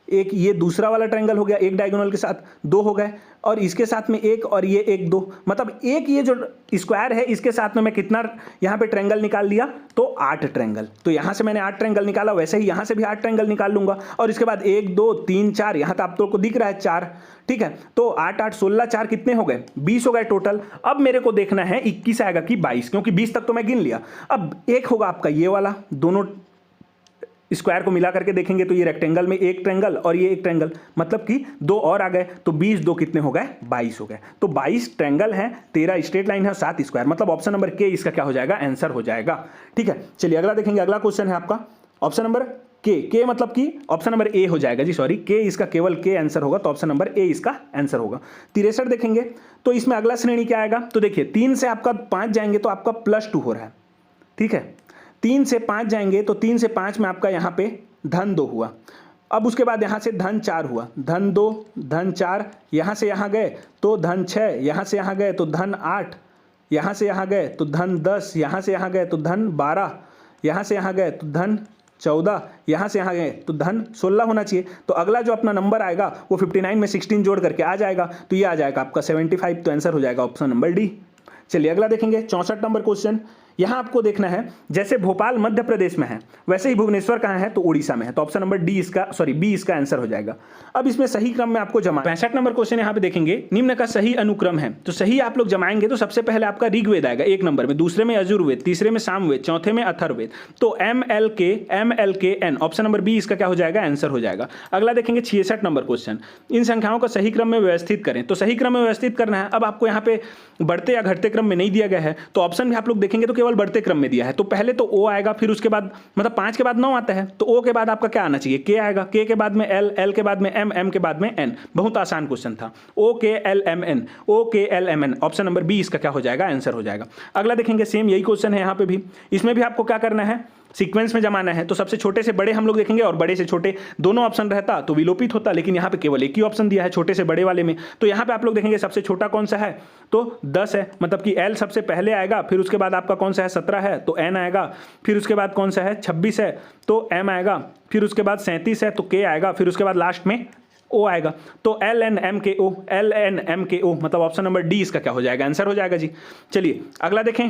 एक ये दूसरा वाला ट्रायंगल हो गया, एक डायगोनल के साथ 2 हो गए, और इसके साथ में एक और ये एक 2, मतलब एक ये जो स्क्वायर है इसके साथ में मैं कितना यहाँ पे ट्रायंगल निकाल लिया, तो 8 ट्रायंगल। तो यहाँ से मैंने 8 ट्रायंगल निकाला, वैसे ही यहाँ से भी 8 ट्रायंगल निकाल लूंगा। और इसके बाद 1, 2, 3, 4, यहाँ तो आप लोग को दिख रहा है 4, ठीक है। तो 8, 8, 16, 4 कितने हो गए, 20 हो गए टोटल। अब मेरे को देखना है 21 आएगा कि 22, क्योंकि 20 तक तो मैं गिन लिया। अब एक होगा आपका ये वाला, दोनों स्क्वायर को मिला करके देखेंगे तो ये रेक्टेंगल में एक ट्रायंगल और ये एक ट्रायंगल, मतलब कि 2 और आ गए। तो 20, 2 कितने हो गए, 22 हो गए। तो 22 ट्रायंगल है, 13 स्ट्रेट लाइन है, 7 स्क्वायर, मतलब ऑप्शन नंबर के इसका क्या हो जाएगा, आंसर हो जाएगा। ठीक है चलिए अगला देखेंगे। अगला क्वेश्चन है आपका ऑप्शन नंबर के मतलब कि ऑप्शन नंबर ए हो जाएगा जी, सॉरी के इसका केवल के आंसर होगा, तो ऑप्शन नंबर ए इसका आंसर होगा। 63 देखेंगे तो इसमें अगला श्रेणी क्या आएगा, तो देखिए 3 से आपका 5 जाएंगे तो आपका +2 हो रहा है, ठीक है। 3 से 5 जाएंगे तो 3 से 5 में आपका यहाँ पे धन 2 हुआ। अब उसके बाद यहाँ से धन 4 हुआ, धन 2, धन 4, यहाँ से यहाँ गए तो धन 6, यहाँ से यहाँ गए तो धन 8, यहाँ से यहाँ गए तो धन 10, यहाँ से यहाँ गए तो धन 12, यहाँ से यहाँ गए तो धन 14, यहाँ से यहाँ गए तो धन 16 होना चाहिए। तो अगला जो अपना नंबर आएगा वो 59 में 16 जोड़ करके आ जाएगा, तो ये आ जाएगा आपका 75। तो आंसर हो जाएगा ऑप्शन नंबर डी। चलिए अगला देखेंगे 64 नंबर क्वेश्चन। यहाँ आपको देखना है जैसे भोपाल मध्य प्रदेश में है वैसे ही भुवनेश्वर कहाँ है, तो उड़ीसा में है। तो ऑप्शन नंबर डी इसका, सॉरी बी इसका आंसर हो जाएगा। अब इसमें सही क्रम में आपको जमा 65 नंबर क्वेश्चन यहाँ पे देखेंगे, निम्न का सही अनुक्रम है। तो सही आप लोग जमाएंगे तो सबसे पहले आपका ऋग्वेद आएगा 1 नंबर में, दूसरे में यजुर्वेद, तीसरे में सामवेद, चौथे में अथर्ववेद। तो MLK ऑप्शन नंबर बी इसका क्या हो जाएगा, आंसर हो जाएगा। अगला देखेंगे 66 नंबर क्वेश्चन, इन संख्याओं का सही क्रम में व्यवस्थित करें। तो सही क्रम में व्यवस्थित करना है। अब आपको यहाँ पे बढ़ते या घटते क्रम में नहीं दिया गया है, तो ऑप्शन भी आप लोग देखेंगे तो केवल बढ़ते क्रम में दिया है। तो पहले तो O आएगा, फिर उसके बाद मतलब 5 के बाद 9 आता है, तो O के बाद आपका क्या आना चाहिए, K आएगा, K के बाद में L, L के बाद में M, M के बाद में N। बहुत आसान क्वेश्चन था, OKLMN, OKLMN, option number B इसका क्या हो जाएगा, आंसर हो जाएगा। अगला देखेंगे सेम यही क्वेश्चन है यहाँ पे भी, इसमें भी आपको क्या करना है, सीक्वेंस में जमाना है। तो सबसे छोटे से बड़े हम लोग देखेंगे और बड़े से छोटे दोनों ऑप्शन रहता तो विलोपित होता, लेकिन यहाँ पे केवल एक ही ऑप्शन दिया है छोटे से बड़े वाले में। तो यहाँ पे आप लोग देखेंगे सबसे छोटा कौन सा है, तो 10 है, मतलब कि L सबसे पहले आएगा, फिर उसके बाद आपका कौन सा है 17 है तो N आएगा, फिर उसके बाद कौन सा है 26 है तो M आएगा, फिर उसके बाद 37 है तो K आएगा, फिर उसके बाद लास्ट में O आएगा। तो LNMKO, LNMKO, मतलब ऑप्शन नंबर डी इसका क्या हो जाएगा, आंसर हो जाएगा जी। चलिए अगला देखें।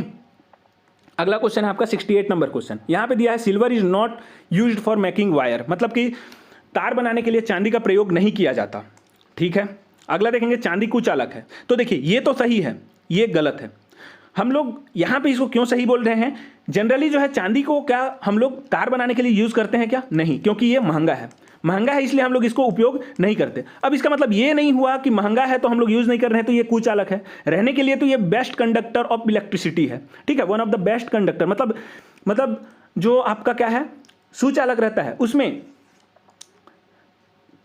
अगला क्वेश्चन है आपका 68 नंबर क्वेश्चन। यहाँ पे दिया है silver is not used for making wire, मतलब कि तार बनाने के लिए चांदी का प्रयोग नहीं किया जाता, ठीक है। अगला देखेंगे चांदी कुचालक है। तो देखिए ये तो सही है, ये गलत है। हम लोग यहाँ पे इसको क्यों सही बोल रहे हैं, जनरली जो है चांदी को क्या हम लोग तार बनाने के लिए यूज करते हैं क्या, नहीं, क्योंकि ये महंगा है, महंगा है इसलिए हम लोग इसको उपयोग नहीं करते। अब इसका मतलब ये नहीं हुआ कि महंगा है तो हम लोग यूज नहीं कर रहे हैं, तो ये कुचालक है। रहने के लिए तो ये बेस्ट कंडक्टर ऑफ इलेक्ट्रिसिटी है, ठीक है, one of the best conductor, मतलब जो आपका क्या है सुचालक रहता है उसमें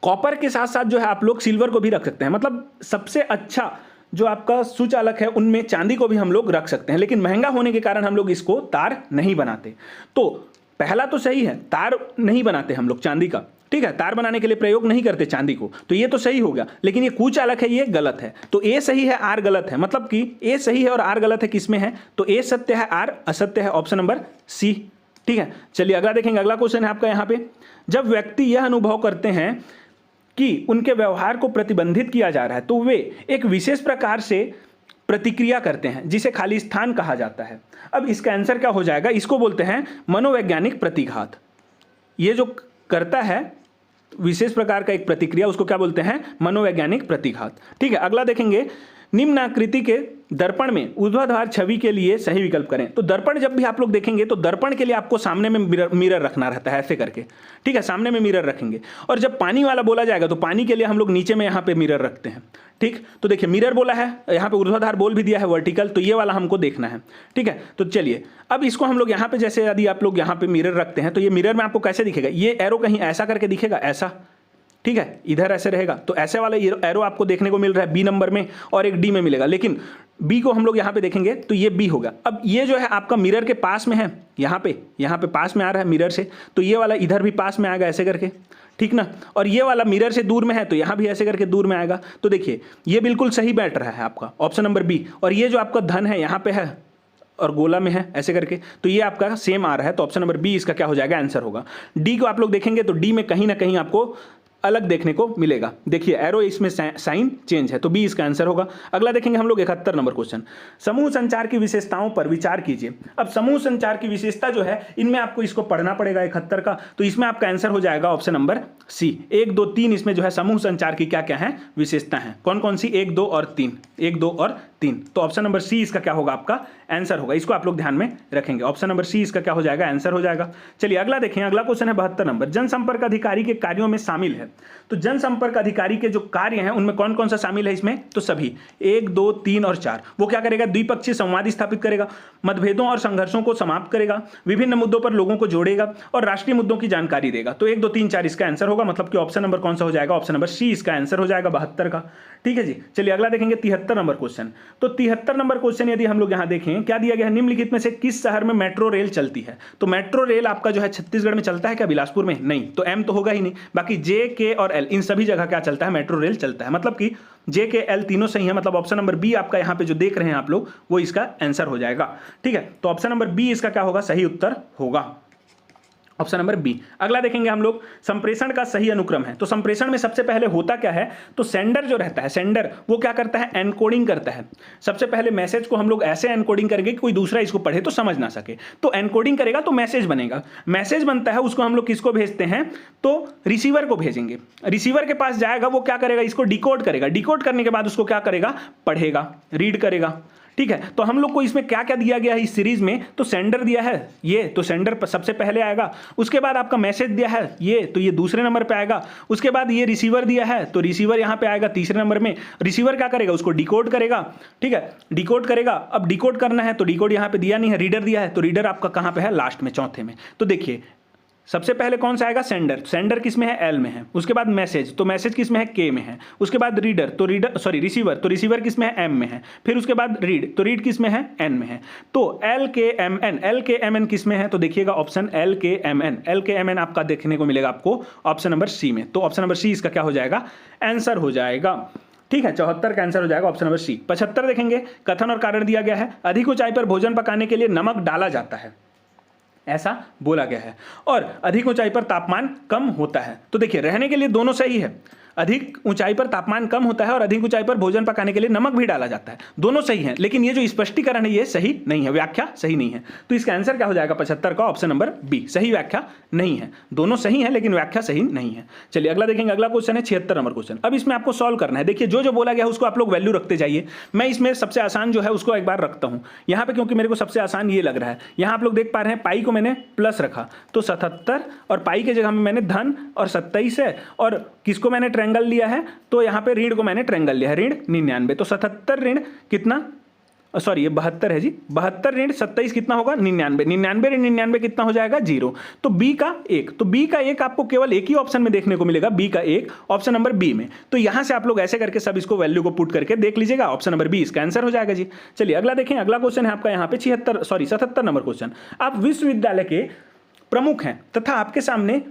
कॉपर के साथ साथ जो है आप लोग सिल्वर को भी रख सकते हैं, मतलब सबसे अच्छा जो आपका सुचालक है उनमें चांदी को भी हम लोग रख सकते हैं, लेकिन महंगा होने के कारण हम लोग इसको तार नहीं बनाते। तो पहला तो सही है, तार नहीं बनाते हम लोग चांदी का, ठीक है, तार बनाने के लिए प्रयोग नहीं करते चांदी को, तो ये तो सही हो गया। लेकिन ये कुचालक है, ये गलत है। तो ए सही है, आर गलत है, मतलब कि ए सही है और आर गलत है, किसमें है? तो ए सत्य है, आर असत्य है, ऑप्शन नंबर सी, ठीक है। चलिए अगला देखेंगे। अगला क्वेश्चन है आपका यहाँ पे, जब व्यक्ति यह अनुभव करते हैं कि उनके व्यवहार को प्रतिबंधित किया जा रहा है तो वे एक विशेष प्रकार से प्रतिक्रिया करते हैं जिसे खाली स्थान कहा जाता है। अब इसका आंसर क्या हो जाएगा? इसको बोलते हैं मनोवैज्ञानिक प्रतिघात। ये जो करता है विशेष प्रकार का एक प्रतिक्रिया, उसको क्या बोलते हैं? मनोवैज्ञानिक प्रतिघात, ठीक है। अगला देखेंगे, निम्न आकृति के दर्पण में ऊर्ध्वाधर छवि के लिए सही विकल्प करें। तो दर्पण जब भी आप लोग देखेंगे तो दर्पण के लिए आपको सामने में मिरर रखना रहता है, ऐसे करके, ठीक है, सामने में मिरर रखेंगे। और जब पानी वाला बोला जाएगा तो पानी के लिए हम लोग नीचे में यहाँ पे मिरर रखते हैं, ठीक। तो देखिए मिरर बोला है, यहाँ पे ऊर्ध्वाधर बोल भी दिया है, वर्टिकल, तो ये वाला हमको देखना है, ठीक है। तो चलिए अब इसको हम लोग यहाँ पे, जैसे यदि आप लोग यहाँ पे मिरर रखते हैं तो ये मिरर में आपको कैसे दिखेगा? ये एरो कहीं ऐसा करके दिखेगा, ऐसा, ठीक है, इधर ऐसे रहेगा। तो ऐसे वाला एरो आपको देखने को मिल रहा है बी नंबर में और एक डी में मिलेगा, लेकिन बी को हम लोग यहाँ पे देखेंगे तो ये बी होगा। अब ये जो है आपका मिरर के पास में है, यहाँ पे पास में आ रहा है मिरर से, तो ये वाला इधर भी पास में आएगा ऐसे करके, ठीक ना। और ये वाला मिरर से दूर में है तो यहाँ भी ऐसे करके दूर में आएगा। तो देखिए ये बिल्कुल सही बैठ रहा है आपका ऑप्शन नंबर बी। और ये जो आपका धन है यहाँ पे है और गोला में है ऐसे करके, तो ये आपका सेम आ रहा है, तो ऑप्शन नंबर बी इसका क्या हो जाएगा? आंसर होगा। डी को आप लोग देखेंगे तो डी में कहीं ना कहीं आपको अलग देखने को मिलेगा, देखिए एरो इसमें साइन चेंज है, तो बी इसका आंसर होगा। अगला देखेंगे हम लोग 71 नंबर क्वेश्चन, समूह संचार की विशेषताओं पर विचार कीजिए। अब समूह संचार की विशेषता जो है इनमें आपको इसको पढ़ना पड़ेगा 71 का, तो इसमें आपका आंसर हो जाएगा ऑप्शन नंबर सी। 1, 2, 3 इसमें जो है समूह संचार की क्या क्या है विशेषता है, कौन कौन सी? 1, 2 और 3, 1, 2 और 3। तो ऑप्शन नंबर सी इसका क्या होगा? आपका आंसर होगा। इसको आप लोग ध्यान में रखेंगे, ऑप्शन नंबर सी इसका क्या हो जाएगा? आंसर हो जाएगा। चलिए अगला देखें, अगला क्वेश्चन है 72 नंबर, जनसंपर्क अधिकारी के कार्यों में शामिल है। तो जनसंपर्क अधिकारी के जो कार्य हैं उनमें कौन कौन सा शामिल है इसमें? तो सभी 1, 2, 3 और 4। वो क्या करेगा? द्विपक्षीय संवाद स्थापित करेगा, मतभेदों और संघर्षों को समाप्त करेगा, विभिन्न मुद्दों पर लोगों को जोड़ेगा और राष्ट्रीय मुद्दों की जानकारी देगा। तो 1, 2, 3, 4 इसका आंसर होगा, मतलब कि ऑप्शन नंबर कौन सा हो जाएगा? ऑप्शन नंबर सी इसका आंसर हो जाएगा 72 का, ठीक है जी। चलिए अगला देखेंगे 73 नंबर क्वेश्चन। तो 73 नंबर क्वेश्चन यदि हम लोग यहाँ देखें, क्या दिया गया है? निम्नलिखित में से किस शहर में मेट्रो रेल चलती है? तो मेट्रो रेल आपका जो है छत्तीसगढ़ में चलता है क्या? बिलासपुर में? नहीं, तो एम तो होगा ही नहीं। बाकी जे, के और एल इन सभी जगह क्या चलता है? मेट्रो रेल चलता है, मतलब कि जे, के, एल तीनों सही है, मतलब ऑप्शन नंबर बी आपका यहाँ पे जो देख रहे हैं आप लोग वो इसका आंसर हो जाएगा, ठीक है। तो ऑप्शन नंबर बी इसका क्या होगा? सही उत्तर होगा, ऑप्शन नंबर बी। अगला देखेंगे हम लोग, संप्रेषण का सही अनुक्रम है। तो संप्रेषण में सबसे पहले होता क्या है? तो सेंडर जो रहता है, सेंडर वो क्या करता है? एनकोडिंग करता है। सबसे पहले मैसेज को हम लोग ऐसे एनकोडिंग करेंगे कि कोई दूसरा इसको पढ़े तो समझ ना सके, तो एनकोडिंग करेगा तो मैसेज बनेगा। मैसेज बनता है, उसको हम लोग किसको भेजते हैं? तो रिसीवर को भेजेंगे। रिसीवर के पास जाएगा, वो क्या करेगा? इसको डिकोड करेगा। डिकोड करने के बाद उसको क्या करेगा? पढ़ेगा, रीड करेगा, ठीक है। तो हम लोग को इसमें क्या क्या दिया गया है इस सीरीज में? तो सेंडर दिया है ये, तो सेंडर सबसे पहले आएगा। उसके बाद आपका मैसेज दिया है ये, तो ये दूसरे नंबर पे आएगा। उसके बाद ये रिसीवर दिया है, तो रिसीवर यहाँ पे आएगा तीसरे नंबर में। रिसीवर क्या करेगा? उसको डिकोड करेगा, ठीक है, डिकोड करेगा। अब डिकोड करना है तो डिकोड यहाँ पे दिया नहीं है, रीडर दिया है, तो रीडर आपका कहाँ पे है? लास्ट में, चौथे में। तो देखिए सबसे पहले कौन सा आएगा? सेंडर। सेंडर किस में है? एल में है। उसके बाद मैसेज, तो मैसेज किस में है? के में है। उसके बाद रीडर, तो रिसीवर, तो रिसीवर किस में है? एम में है। फिर उसके बाद रीड, तो रीड किस में है? एन में है। तो एल के एम एन, एल के एम एन किस में है? तो देखिएगा ऑप्शन एल के एम एन, एल के एम एन आपका देखने को मिलेगा आपको ऑप्शन नंबर सी में। तो ऑप्शन नंबर सी इसका क्या हो जाएगा? आंसर हो जाएगा, ठीक है। 74 का आंसर हो जाएगा ऑप्शन नंबर सी। 75 देखेंगे, कथन और कारण दिया गया है। अधिक ऊंचाई पर भोजन पकाने के लिए नमक डाला जाता है, ऐसा बोला गया है, और अधिक ऊंचाई पर तापमान कम होता है। तो देखिए रहने के लिए दोनों सही है, अधिक ऊंचाई पर तापमान कम होता है और अधिक ऊंचाई पर भोजन पकाने के लिए नमक भी डाला जाता है, दोनों सही हैं। लेकिन ये जो स्पष्टीकरण है ये सही नहीं है, व्याख्या सही नहीं है। तो इसका आंसर क्या हो जाएगा 75 का? ऑप्शन नंबर बी, सही व्याख्या नहीं है। दोनों सही है लेकिन व्याख्या सही नहीं है। चलिए अगला देखेंगे, अगला क्वेश्चन है 76 नंबर क्वेश्चन। अब इसमें आपको सॉल्व करना है। देखिए जो जो बोला गया है उसको आप लोग वैल्यू रखते जाइए। मैं इसमें सबसे आसान जो है उसको एक बार रखता हूं यहाँ पे, क्योंकि मेरे को सबसे आसान ये लग रहा है। यहाँ आप लोग देख पा रहे हैं पाई को मैंने प्लस रखा, तो 77, और पाई के जगह में मैंने धन और 27 है, और किसको मैंने ट्रायंगल लिया है? तो यहाँ पे ऋण को मैंने ट्रायंगल लिया है, ऋण 99। तो 77 ऋण कितना? सॉरी ये 72 है जी, 72 ऋण 27 कितना होगा 99, 99 ऋण 99 कितना हो जाएगा 0। तो बी का 1, तो बी का 1 आपको केवल एक ही ऑप्शन में देखने को मिलेगा, बी का 1 ऑप्शन नंबर बी में। तो यहां से आप लोग ऐसे करके सब इसको वैल्यू को पुट करके देख लीजिएगा, ऑप्शन नंबर बी इसका आंसर हो जाएगा जी। चलिए अगला देखें, अगला क्वेश्चन है आपका यहाँ पे 77 नंबर क्वेश्चन। आप विश्वविद्यालय के प्रमुख हैं तथा आपके सामने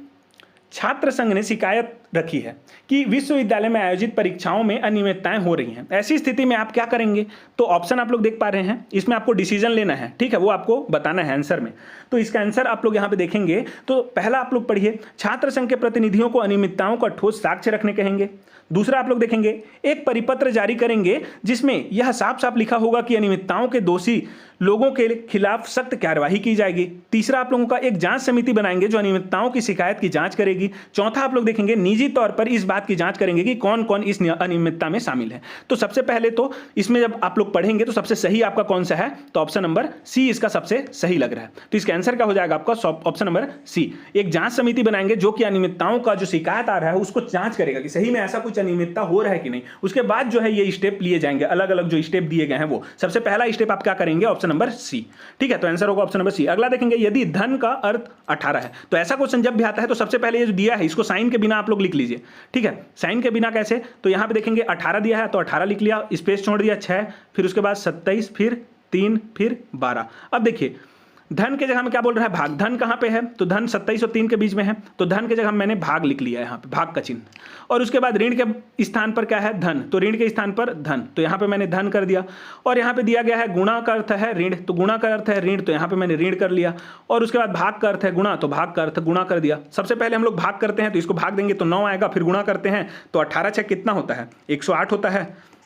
छात्र संघ ने शिकायत रखी है कि विश्वविद्यालय में आयोजित परीक्षाओं में अनियमितताएं हो रही हैं। ऐसी स्थिति में आप क्या करेंगे? तो ऑप्शन आप लोग देख पा रहे हैं, इसमें आपको डिसीजन लेना है, ठीक है, वो आपको बताना है आंसर में। तो इसका आंसर आप लोग यहाँ पे देखेंगे तो पहला आप लोग पढ़िए, छात्र संघ के प्रतिनिधियों को अनियमितताओं का ठोस साक्ष्य रखने कहेंगे। दूसरा आप लोग देखेंगे, एक परिपत्र जारी करेंगे जिसमें यह साफ साफ लिखा होगा कि अनियमितताओं के दोषी लोगों के खिलाफ सख्त कार्यवाही की जाएगी। तीसरा आप लोगों का एक जांच समिति बनाएंगे जो अनियमितताओं की शिकायत की जांच करेगी। चौथा आप लोग देखेंगे, निजी तौर पर इस बात की जांच करेंगे कि कौन कौन इस अनियमितता में शामिल है। तो सबसे पहले तो इसमें जब आप लोग पढ़ेंगे तो सबसे सही आपका कौन सा है? तो ऑप्शन नंबर सी इसका सबसे सही लग रहा है। तो इसका आंसर क्या हो जाएगा आपका? Option number C. एक जांच समिति बनाएंगे जो कि अनियमितताओं का जो शिकायत आ रहा है उसको जांच करेगा कि सही में ऐसा कुछ अनियमितता हो रहा है कि नहीं। उसके बाद जो है ये स्टेप लिए जाएंगे, अलग अलग जो स्टेप दिए गए हैं वो सबसे पहला स्टेप आप क्या करेंगे? ऑप्शन नंबर सी, ठीक है। तो आंसर होगा ऑप्शन नंबर सी। अगला देखेंगे, यदि धन का अर्थ 18 है, तो ऐसा क्वेश्चन जब भी आता है तो सबसे पहले ये जो दिया है इसको साइन के बिना आप लोग लिख लीजिए, ठीक है। साइन के बिना कैसे? तो यहां पे देखेंगे 18 दिया है तो 18 लिख लिया, स्पेस छोड़ दिया 6, फिर उसके बाद 27, फिर 3, फिर 12। अब देखिए धन के जगह में क्या बोल रहा है? भाग। धन कहां पे है? तो धन 27 और 3 के बीच में है, तो धन के जगह मैंने भाग लिख लिया है, यहां पे भाग का चिन्ह। और उसके बाद ऋण के स्थान पर क्या है? धन, तो ऋण के स्थान पर धन, तो यहां पे मैंने धन कर दिया। और यहां पे दिया गया है गुणा का अर्थ है ऋण, तो गुणा का अर्थ है ऋण, तो यहां पे मैंने ऋण कर लिया। और उसके बाद भाग का अर्थ है गुणा, तो भाग का अर्थ गुणा कर दिया। सबसे पहले हम लोग भाग करते हैं तो इसको भाग देंगे तो 9 आएगा, फिर गुणा करते हैं तो 18 6 कितना होता है? 108 होता है।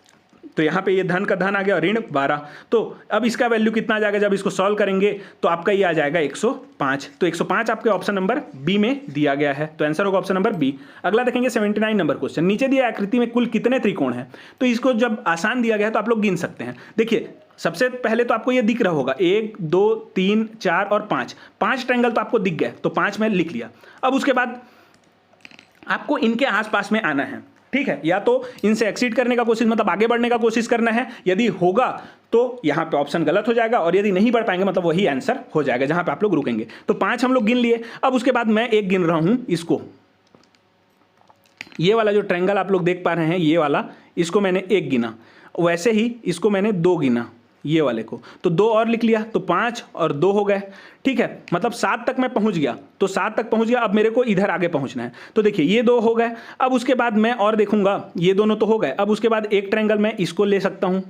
तो यहाँ पे ये धन का धन आ गया, ऋण 12। तो अब इसका वैल्यू कितना आ जाएगा? जब इसको सॉल्व करेंगे तो आपका ये आ जाएगा 105। तो 105 आपके ऑप्शन नंबर बी में दिया गया है, तो आंसर होगा ऑप्शन नंबर बी। अगला देखेंगे 79 नंबर क्वेश्चन। नीचे दिया आकृति में कुल कितने त्रिकोण हैं? तो इसको जब आसान दिया गया है तो आप लोग गिन सकते हैं। देखिए सबसे पहले तो आपको ये दिख रहा होगा 1 2 3 4 और 5 ट्रायंगल तो आपको दिख गए, तो 5 में लिख लिया। अब उसके बाद आपको इनके आसपास में आना है, ठीक है। या तो इनसे एक्सीड करने का कोशिश, मतलब आगे बढ़ने का कोशिश करना है। यदि होगा तो यहां पे ऑप्शन गलत हो जाएगा, और यदि नहीं बढ़ पाएंगे मतलब वही आंसर हो जाएगा जहां पे आप लोग रुकेंगे। तो 5 हम लोग गिन लिए। अब उसके बाद मैं एक गिन रहा हूं इसको, ये वाला जो ट्रायंगल आप लोग देख पा रहे हैं ये वाला, इसको मैंने 1 गिना। वैसे ही इसको मैंने 2 गिना, ये वाले को, तो 2 और लिख लिया, तो 5 और 2 हो गए, ठीक है। मतलब 7 तक मैं पहुंच गया, तो 7 तक पहुंच गया। अब मेरे को इधर आगे पहुंचना है, तो देखिए ये 2 हो गए। अब उसके बाद मैं और देखूंगा, ये दोनों तो हो गए। अब उसके बाद एक ट्रायंगल मैं इसको ले सकता हूं,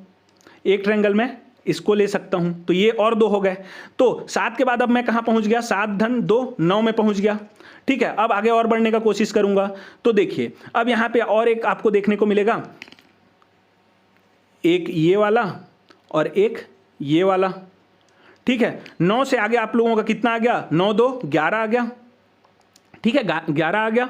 एक ट्रायंगल मैं इसको ले सकता हूं, तो ये और 2 हो गए। तो 7 के बाद अब मैं कहां पहुंच गया? 7 धन 2 9 में पहुंच गया, ठीक है। अब आगे और बढ़ने का कोशिश करूंगा, तो देखिए अब यहां पे और एक आपको देखने को मिलेगा, एक ये वाला और एक ये वाला, ठीक है। 9 से आगे आप लोगों का कितना आ गया? 9 2 11 आ गया, ठीक है, 11 आ गया।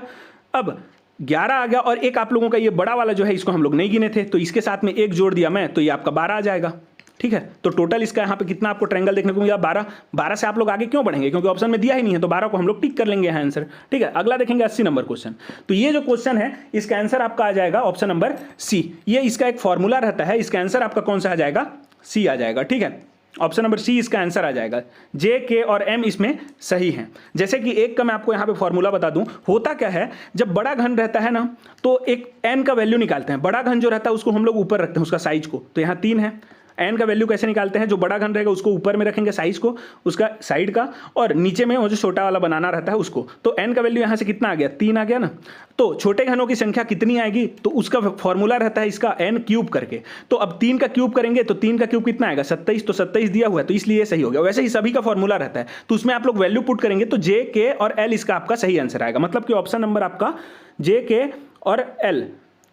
अब 11 आ गया, और एक आप लोगों का ये बड़ा वाला जो है इसको हम लोग नहीं गिने थे, तो इसके साथ में एक जोड़ दिया मैं, तो ये आपका 12 आ जाएगा, ठीक है। तो टोटल इसका यहाँ पे कितना आपको ट्रायंगल देखने को मिला? 12। 12 से आप लोग आगे क्यों बढ़ेंगे? क्योंकि ऑप्शन में दिया ही नहीं है, तो 12 को हम लोग टिक कर लेंगे यहाँ आंसर, ठीक है। अगला देखेंगे 80 नंबर क्वेश्चन। तो ये जो क्वेश्चन है इसका आंसर आपका आ जाएगा ऑप्शन नंबर सी। ये इसका एक फॉर्मूला रहता है, इसका आंसर आपका कौन सा आ जाएगा? सी आ जाएगा, ठीक है। ऑप्शन नंबर सी इसका आंसर आ जाएगा। जे के और एम इसमें सही हैं। जैसे कि एक का मैं आपको यहाँ पे फॉर्मूला बता दूं, होता क्या है जब बड़ा घन रहता है ना, तो एक एन का वैल्यू निकालते हैं। बड़ा घन जो रहता है उसको हम लोग ऊपर रखते हैं, उसका साइज को, तो यहाँ 3 है। एन का वैल्यू कैसे निकालते हैं? जो बड़ा घन रहेगा उसको ऊपर में रखेंगे, साइज को उसका साइड का, और नीचे में वो जो छोटा वाला बनाना रहता है उसको। तो एन का वैल्यू यहाँ से कितना आ गया? 3 आ गया ना। तो छोटे घनों की संख्या कितनी आएगी? तो उसका फॉर्मूला रहता है इसका एन क्यूब करके। तो अब 3 का क्यूब करेंगे तो 3 का क्यूब कितना आएगा? 27। तो 27 दिया हुआ है तो इसलिए सही हो गया। वैसे ही सभी का फॉर्मूला रहता है, तो उसमें आप लोग वैल्यू पुट करेंगे तो जे के और एल इसका आपका सही आंसर आएगा। मतलब कि ऑप्शन नंबर आपका जे के और एल,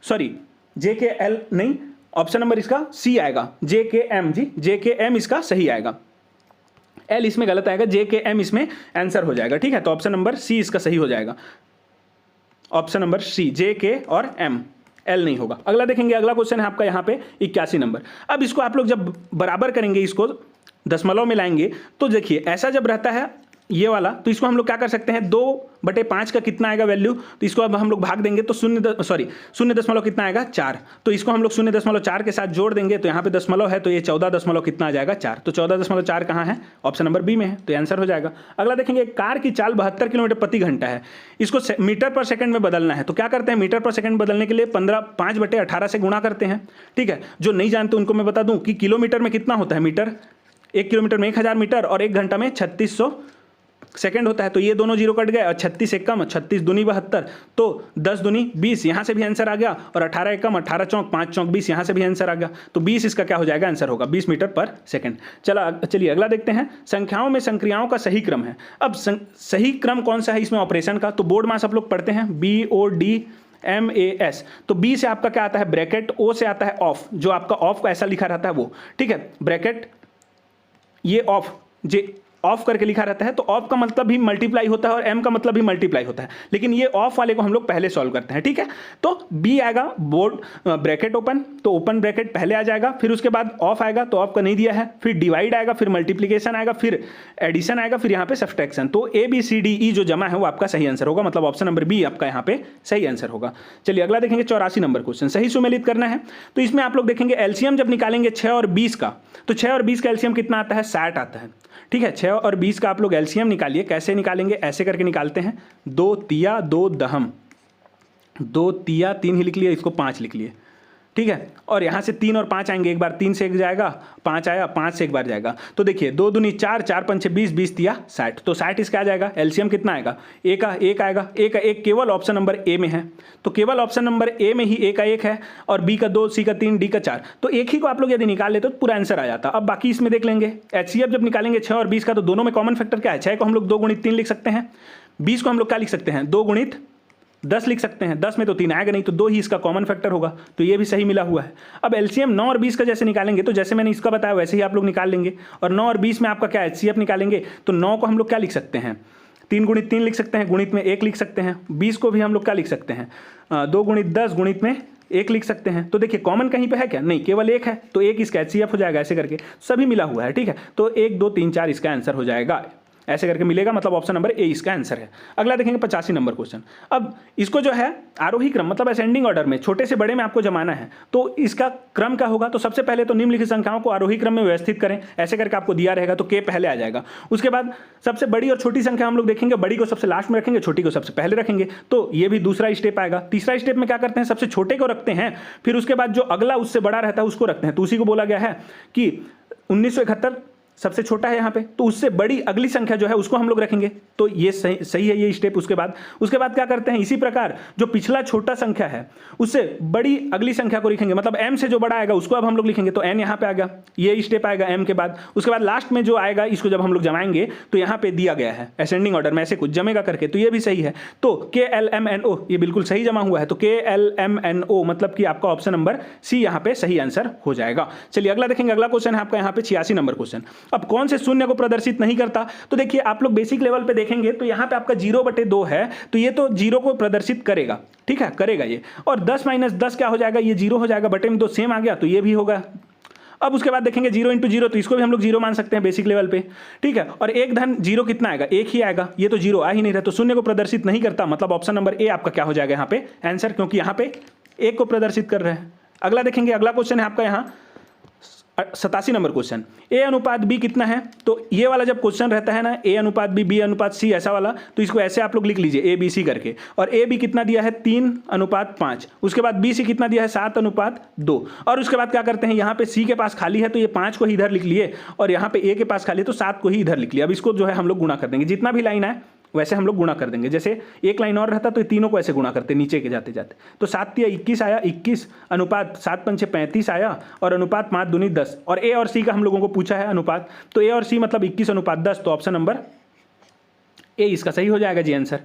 सॉरी जे के एल नहीं, ऑप्शन नंबर इसका सी आएगा, जे के एम जी, जे के एम इसका सही आएगा। एल इसमें गलत आएगा, जे के एम इसमें आंसर हो जाएगा, ठीक है। तो ऑप्शन नंबर सी इसका सही हो जाएगा, ऑप्शन नंबर सी, जे के और एम, एल नहीं होगा। अगला देखेंगे, अगला क्वेश्चन है आपका यहाँ पे 81 नंबर। अब इसको आप लोग जब बराबर करेंगे, इसको दशमलव में लाएंगे, तो देखिए ऐसा जब रहता है ये वाला, तो इसको हम लोग क्या कर सकते हैं, 2/5 का कितना आएगा वैल्यू, तो इसको अब हम लोग भाग देंगे तो 0 दशमलव कितना आएगा 4, तो इसको हम लोग 0.4 के साथ जोड़ देंगे, तो यहाँ पे दशमलव है तो ये 14 दशमलव कितना आ जाएगा 4, तो 14.4 कहाँ है, ऑप्शन नंबर बी में है, तो आंसर हो जाएगा। अगला देखेंगे, कार की चाल 72 किलोमीटर प्रति घंटा है, इसको मीटर पर सेकंड में बदलना है, तो क्या करते हैं, मीटर पर सेकंड बदलने के लिए 5/18 से गुणा करते हैं, ठीक है। जो नहीं जानते उनको मैं बता दूं कि किलोमीटर में कितना होता है मीटर, 1 किलोमीटर में 1000 मीटर और 1 घंटा में 3600 सेकंड होता है, तो ये दोनों जीरो कट गए और 36 एक कम 36 दूनी 72, तो 10 दूनी 20, यहाँ से भी आंसर आ गया, और 18 एक कम 18 चौक 5 चौक 20, यहाँ से भी आंसर आ गया, तो 20 इसका क्या हो जाएगा, आंसर होगा 20 मीटर पर सेकंड। चलिए अगला देखते हैं, संख्याओं में संक्रियाओं का सही क्रम है। अब सही क्रम कौन सा है इसमें ऑपरेशन का, तो बोर्ड मास आप लोग पढ़ते हैं BODMAS, तो B से आपका क्या आता है ब्रैकेट, O से आता है ऑफ, जो आपका ऑफ ऐसा लिखा रहता है वो, ठीक है, ब्रैकेट ये ऑफ जे ऑफ करके लिखा रहता है, तो ऑफ का मतलब भी मल्टीप्लाई होता है और एम का मतलब भी मल्टीप्लाई होता है, लेकिन ये ऑफ वाले को हम लोग पहले सॉल्व करते हैं, ठीक है। तो बी आएगा बोर्ड ब्रैकेट ओपन, तो ओपन ब्रैकेट पहले आ जाएगा, फिर उसके बाद ऑफ आएगा, तो ऑफ का नहीं दिया है, फिर डिवाइड आएगा, फिर मल्टीप्लीकेशन आएगा, फिर एडिशन आएगा, फिर यहाँ पे सब्सट्रैक्शन, तो ABCDE जो जमा है वो आपका सही आंसर होगा, मतलब ऑप्शन नंबर बी आपका यहाँ पे सही आंसर होगा। चलिए अगला देखेंगे 84 नंबर क्वेश्चन, सही सुमेलित करना है, तो इसमें आप लोग देखेंगे एलसीएम जब निकालेंगे 6 और 20 का, तो 6 और 20 का एलसीएम कितना आता है 60 आता है, ठीक है। 6 और 20 का आप लोग एलसीएम निकालिए, कैसे निकालेंगे, ऐसे करके निकालते हैं, 2 तिया 2 दहम, 2 तिया 3 ही लिख लिए, इसको 5 लिख लिए, ठीक है। और यहाँ से 3 और 5 आएंगे, एक बार 3 से एक जाएगा, 5 आया, 5 से एक बार जाएगा, तो देखिए 2 दूनी 4, 4 पंचे 20, 20 तिया 60, तो 60 इसका आ जाएगा। एलसीएम कितना आएगा, ए का 1 आएगा, ए का 1 केवल ऑप्शन नंबर ए में है, तो केवल ऑप्शन नंबर ए में ही ए का 1 है, और बी का 2, सी का 3, डी का 4, तो एक ही को आप लोग यदि निकाल लेते तो पूरा आंसर आ जाता। अब बाकी इसमें देख लेंगे, एचसीएफ जब निकालेंगे 6 और 20 का, तो दोनों में कॉमन फैक्टर क्या है, 6 को हम लोग 2 गुणित 3 लिख सकते हैं, 20 को हम लोग क्या लिख सकते हैं 2 गुणित 10 लिख सकते हैं, 10 में तो 3 आएगा नहीं, तो 2 ही इसका कॉमन फैक्टर होगा, तो ये भी सही मिला हुआ है। अब एलसीएम 9 और 20 का जैसे निकालेंगे, तो जैसे मैंने इसका बताया वैसे ही आप लोग निकाल लेंगे, और 9 और 20 में आपका क्या एचसीएफ निकालेंगे, तो 9 को हम लोग क्या लिख सकते हैं 3 गुणित 3 लिख सकते हैं, गुणित में 1 लिख सकते हैं, 20 को भी हम लोग क्या लिख सकते हैं 2 गुणित 10 गुणित में 1 लिख सकते हैं, तो देखिए कॉमन कहीं पे है क्या, नहीं, केवल 1 है, तो 1 इसका एचसीएफ हो जाएगा, ऐसे करके सभी मिला हुआ है, ठीक है, तो 1 2 3 4 इसका आंसर हो जाएगा, ऐसे करके मिलेगा, मतलब ऑप्शन नंबर ए इसका आंसर है। अगला देखेंगे 85 नंबर क्वेश्चन, अब इसको जो है आरोही क्रम मतलब असेंडिंग ऑर्डर में छोटे से बड़े में आपको जमाना है, तो इसका क्रम क्या होगा, तो सबसे पहले तो निम्नलिखित संख्याओं को आरोही क्रम में व्यवस्थित करें, ऐसे करके आपको दिया रहेगा, तो के पहले आ जाएगा, उसके बाद सबसे बड़ी और छोटी संख्या हम लोग देखेंगे, बड़ी को सबसे लास्ट में रखेंगे, छोटी को सबसे पहले रखेंगे, तो ये भी दूसरा स्टेप आएगा। तीसरा स्टेप में क्या करते हैं, सबसे छोटे को रखते हैं, फिर उसके बाद जो अगला उससे बड़ा रहता है उसको रखते हैं, तो उसी को बोला गया है कि 1971 सबसे छोटा है यहाँ पे, तो उससे बड़ी अगली संख्या जो है उसको हम लोग रखेंगे, तो ये सही है ये स्टेप। उसके बाद क्या करते हैं, इसी प्रकार जो पिछला छोटा संख्या है उससे बड़ी अगली संख्या को लिखेंगे, मतलब m से जो बड़ा आएगा उसको अब हम लोग लिखेंगे, तो n यहाँ पे आ गया, ये स्टेप आएगा m के बाद। उसके बाद लास्ट में जो आएगा इसको जब हम लोग जमाएंगे तो यहाँ पे दिया गया है असेंडिंग ऑर्डर में ऐसे कुछ जमेगा करके, तो ये भी सही है, तो KLMNO ये बिल्कुल सही जमा हुआ है, तो KLMNO मतलब कि आपका ऑप्शन नंबर सी यहाँ पे सही आंसर हो जाएगा। चलिए अगला देखेंगे, अगला क्वेश्चन है आपका यहाँ पे 86 नंबर क्वेश्चन। अब कौन से शून्य को प्रदर्शित नहीं करता, तो देखिए आप लोग बेसिक लेवल पे देखेंगे तो यहाँ पे आपका 0/2 है, तो ये तो 0 को प्रदर्शित करेगा, ठीक है, करेगा ये, और 10 - 10 क्या हो जाएगा, ये 0 हो जाएगा, बटे में 2 सेम आ गया, तो ये भी होगा। अब उसके बाद देखेंगे 0 × 0, तो इसको भी हम लोग 0 मान सकते हैं बेसिक लेवल पे, ठीक है, और 1 धन 0 कितना आएगा, 1 ही आएगा, ये तो 0 आ ही नहीं रहा, तो शून्य को प्रदर्शित नहीं करता, मतलब ऑप्शन नंबर ए आपका क्या हो जाएगा यहाँ पे आंसर, क्योंकि यहाँ पे 1 को प्रदर्शित कर रहे हैं। अगला देखेंगे, अगला क्वेश्चन है आपका यहाँ 87 नंबर क्वेश्चन, A अनुपात B कितना है, तो ये वाला जब क्वेश्चन रहता है ना A अनुपात B, B अनुपात C ऐसा वाला, तो इसको ऐसे आप लोग लिख लीजिए ABC करके, और AB कितना दिया है 3:5, उसके बाद BC कितना दिया है 7:2, और उसके बाद क्या करते हैं, यहाँ पे C के पास खाली है तो ये 5 को ही इधर लिख लिए, और यहाँ पे A के पास खाली है तो 7 को ही इधर लिख लिया। अब इसको जो है हम लोग गुणा कर देंगे, जितना भी लाइन है वैसे हम लोग गुणा कर देंगे, जैसे एक लाइन और रहता तो ये तीनों को ऐसे गुणा करते नीचे के जाते जाते, तो 7 × 21 आया 21, अनुपात 7 × 5 = 35 आया, और अनुपात 5 × 2 = 10, और ए और सी का हम लोगों को पूछा है अनुपात, तो ए और सी मतलब 21:10, तो ऑप्शन नंबर ए इसका सही हो जाएगा जी आंसर।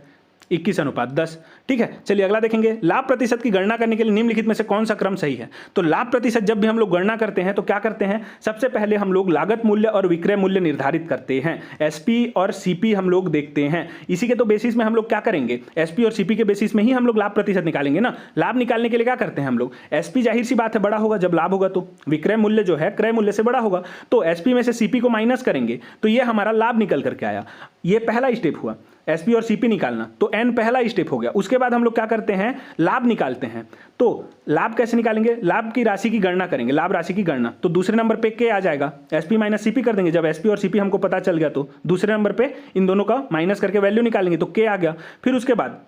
21:10। ठीक है, चलिए अगला देखेंगे। लाभ प्रतिशत की गणना करने के लिए निम्नलिखित में से कौन सा क्रम सही है? तो लाभ प्रतिशत जब भी हम लोग गणना करते हैं तो क्या करते हैं, सबसे पहले हम लोग लागत मूल्य और विक्रय मूल्य निर्धारित करते हैं, एसपी और सीपी हम लोग देखते हैं। इसी के तो बेसिस में हम लोग क्या करेंगे, एसपी और सीपी के बेसिस में ही हम लोग लाभ प्रतिशत निकालेंगे ना। लाभ निकालने के लिए क्या करते हैं हम लोग, एसपी जाहिर सी बात है बड़ा होगा जब लाभ होगा, तो विक्रय मूल्य जो है क्रय मूल्य से बड़ा होगा, तो एसपी में से सीपी को माइनस करेंगे तो ये हमारा लाभ निकल करके आया। ये पहला स्टेप हुआ, एसपी और सीपी निकालना, तो एन पहला स्टेप हो गया। उसके बाद हम लोग क्या करते हैं, लाभ निकालते हैं। तो लाभ कैसे निकालेंगे, लाभ की राशि की गणना करेंगे, लाभ राशि की गणना। तो दूसरे नंबर पे के आ जाएगा, एसपी माइनस सीपी कर देंगे। जब एसपी और सीपी हमको पता चल गया तो दूसरे नंबर पे इन दोनों का माइनस करके वैल्यू निकालेंगे, तो के आ गया। फिर उसके बाद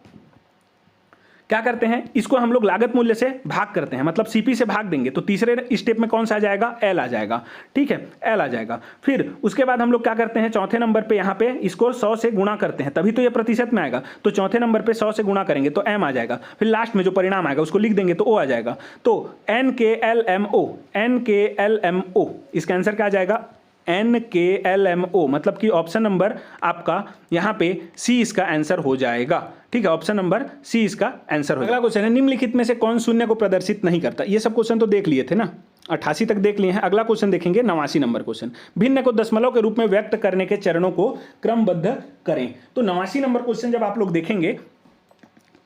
क्या करते हैं, इसको हम लोग लागत मूल्य से भाग करते हैं, मतलब सीपी से भाग देंगे, तो तीसरे स्टेप में कौन सा आ जाएगा, एल आ जाएगा। ठीक है, एल आ जाएगा। फिर उसके बाद हम लोग क्या करते हैं, चौथे नंबर पे यहाँ पे इसको 100 से गुणा करते हैं, तभी तो ये प्रतिशत में आएगा। तो चौथे नंबर पे 100 से गुणा करेंगे तो एम आ जाएगा। फिर लास्ट में जो परिणाम आएगा उसको लिख देंगे तो ओ आ जाएगा। तो NKLMO, NKLMO इसका आंसर क्या आ जाएगा, NKLMO, मतलब कि ऑप्शन नंबर आपका यहाँ पे सी इसका आंसर हो जाएगा। ठीक है, ऑप्शन नंबर सी इसका आंसर हो जाएगा। अगला क्वेश्चन है, निम्नलिखित में से कौन शून्य को प्रदर्शित नहीं करता? ये सब क्वेश्चन तो देख लिए थे ना, 88 तक देख लिए हैं। अगला क्वेश्चन देखेंगे 89 नंबर क्वेश्चन, भिन्न को दशमलव के रूप में व्यक्त करने के चरणों को क्रमबद्ध करें। तो 89 नंबर क्वेश्चन जब आप लोग देखेंगे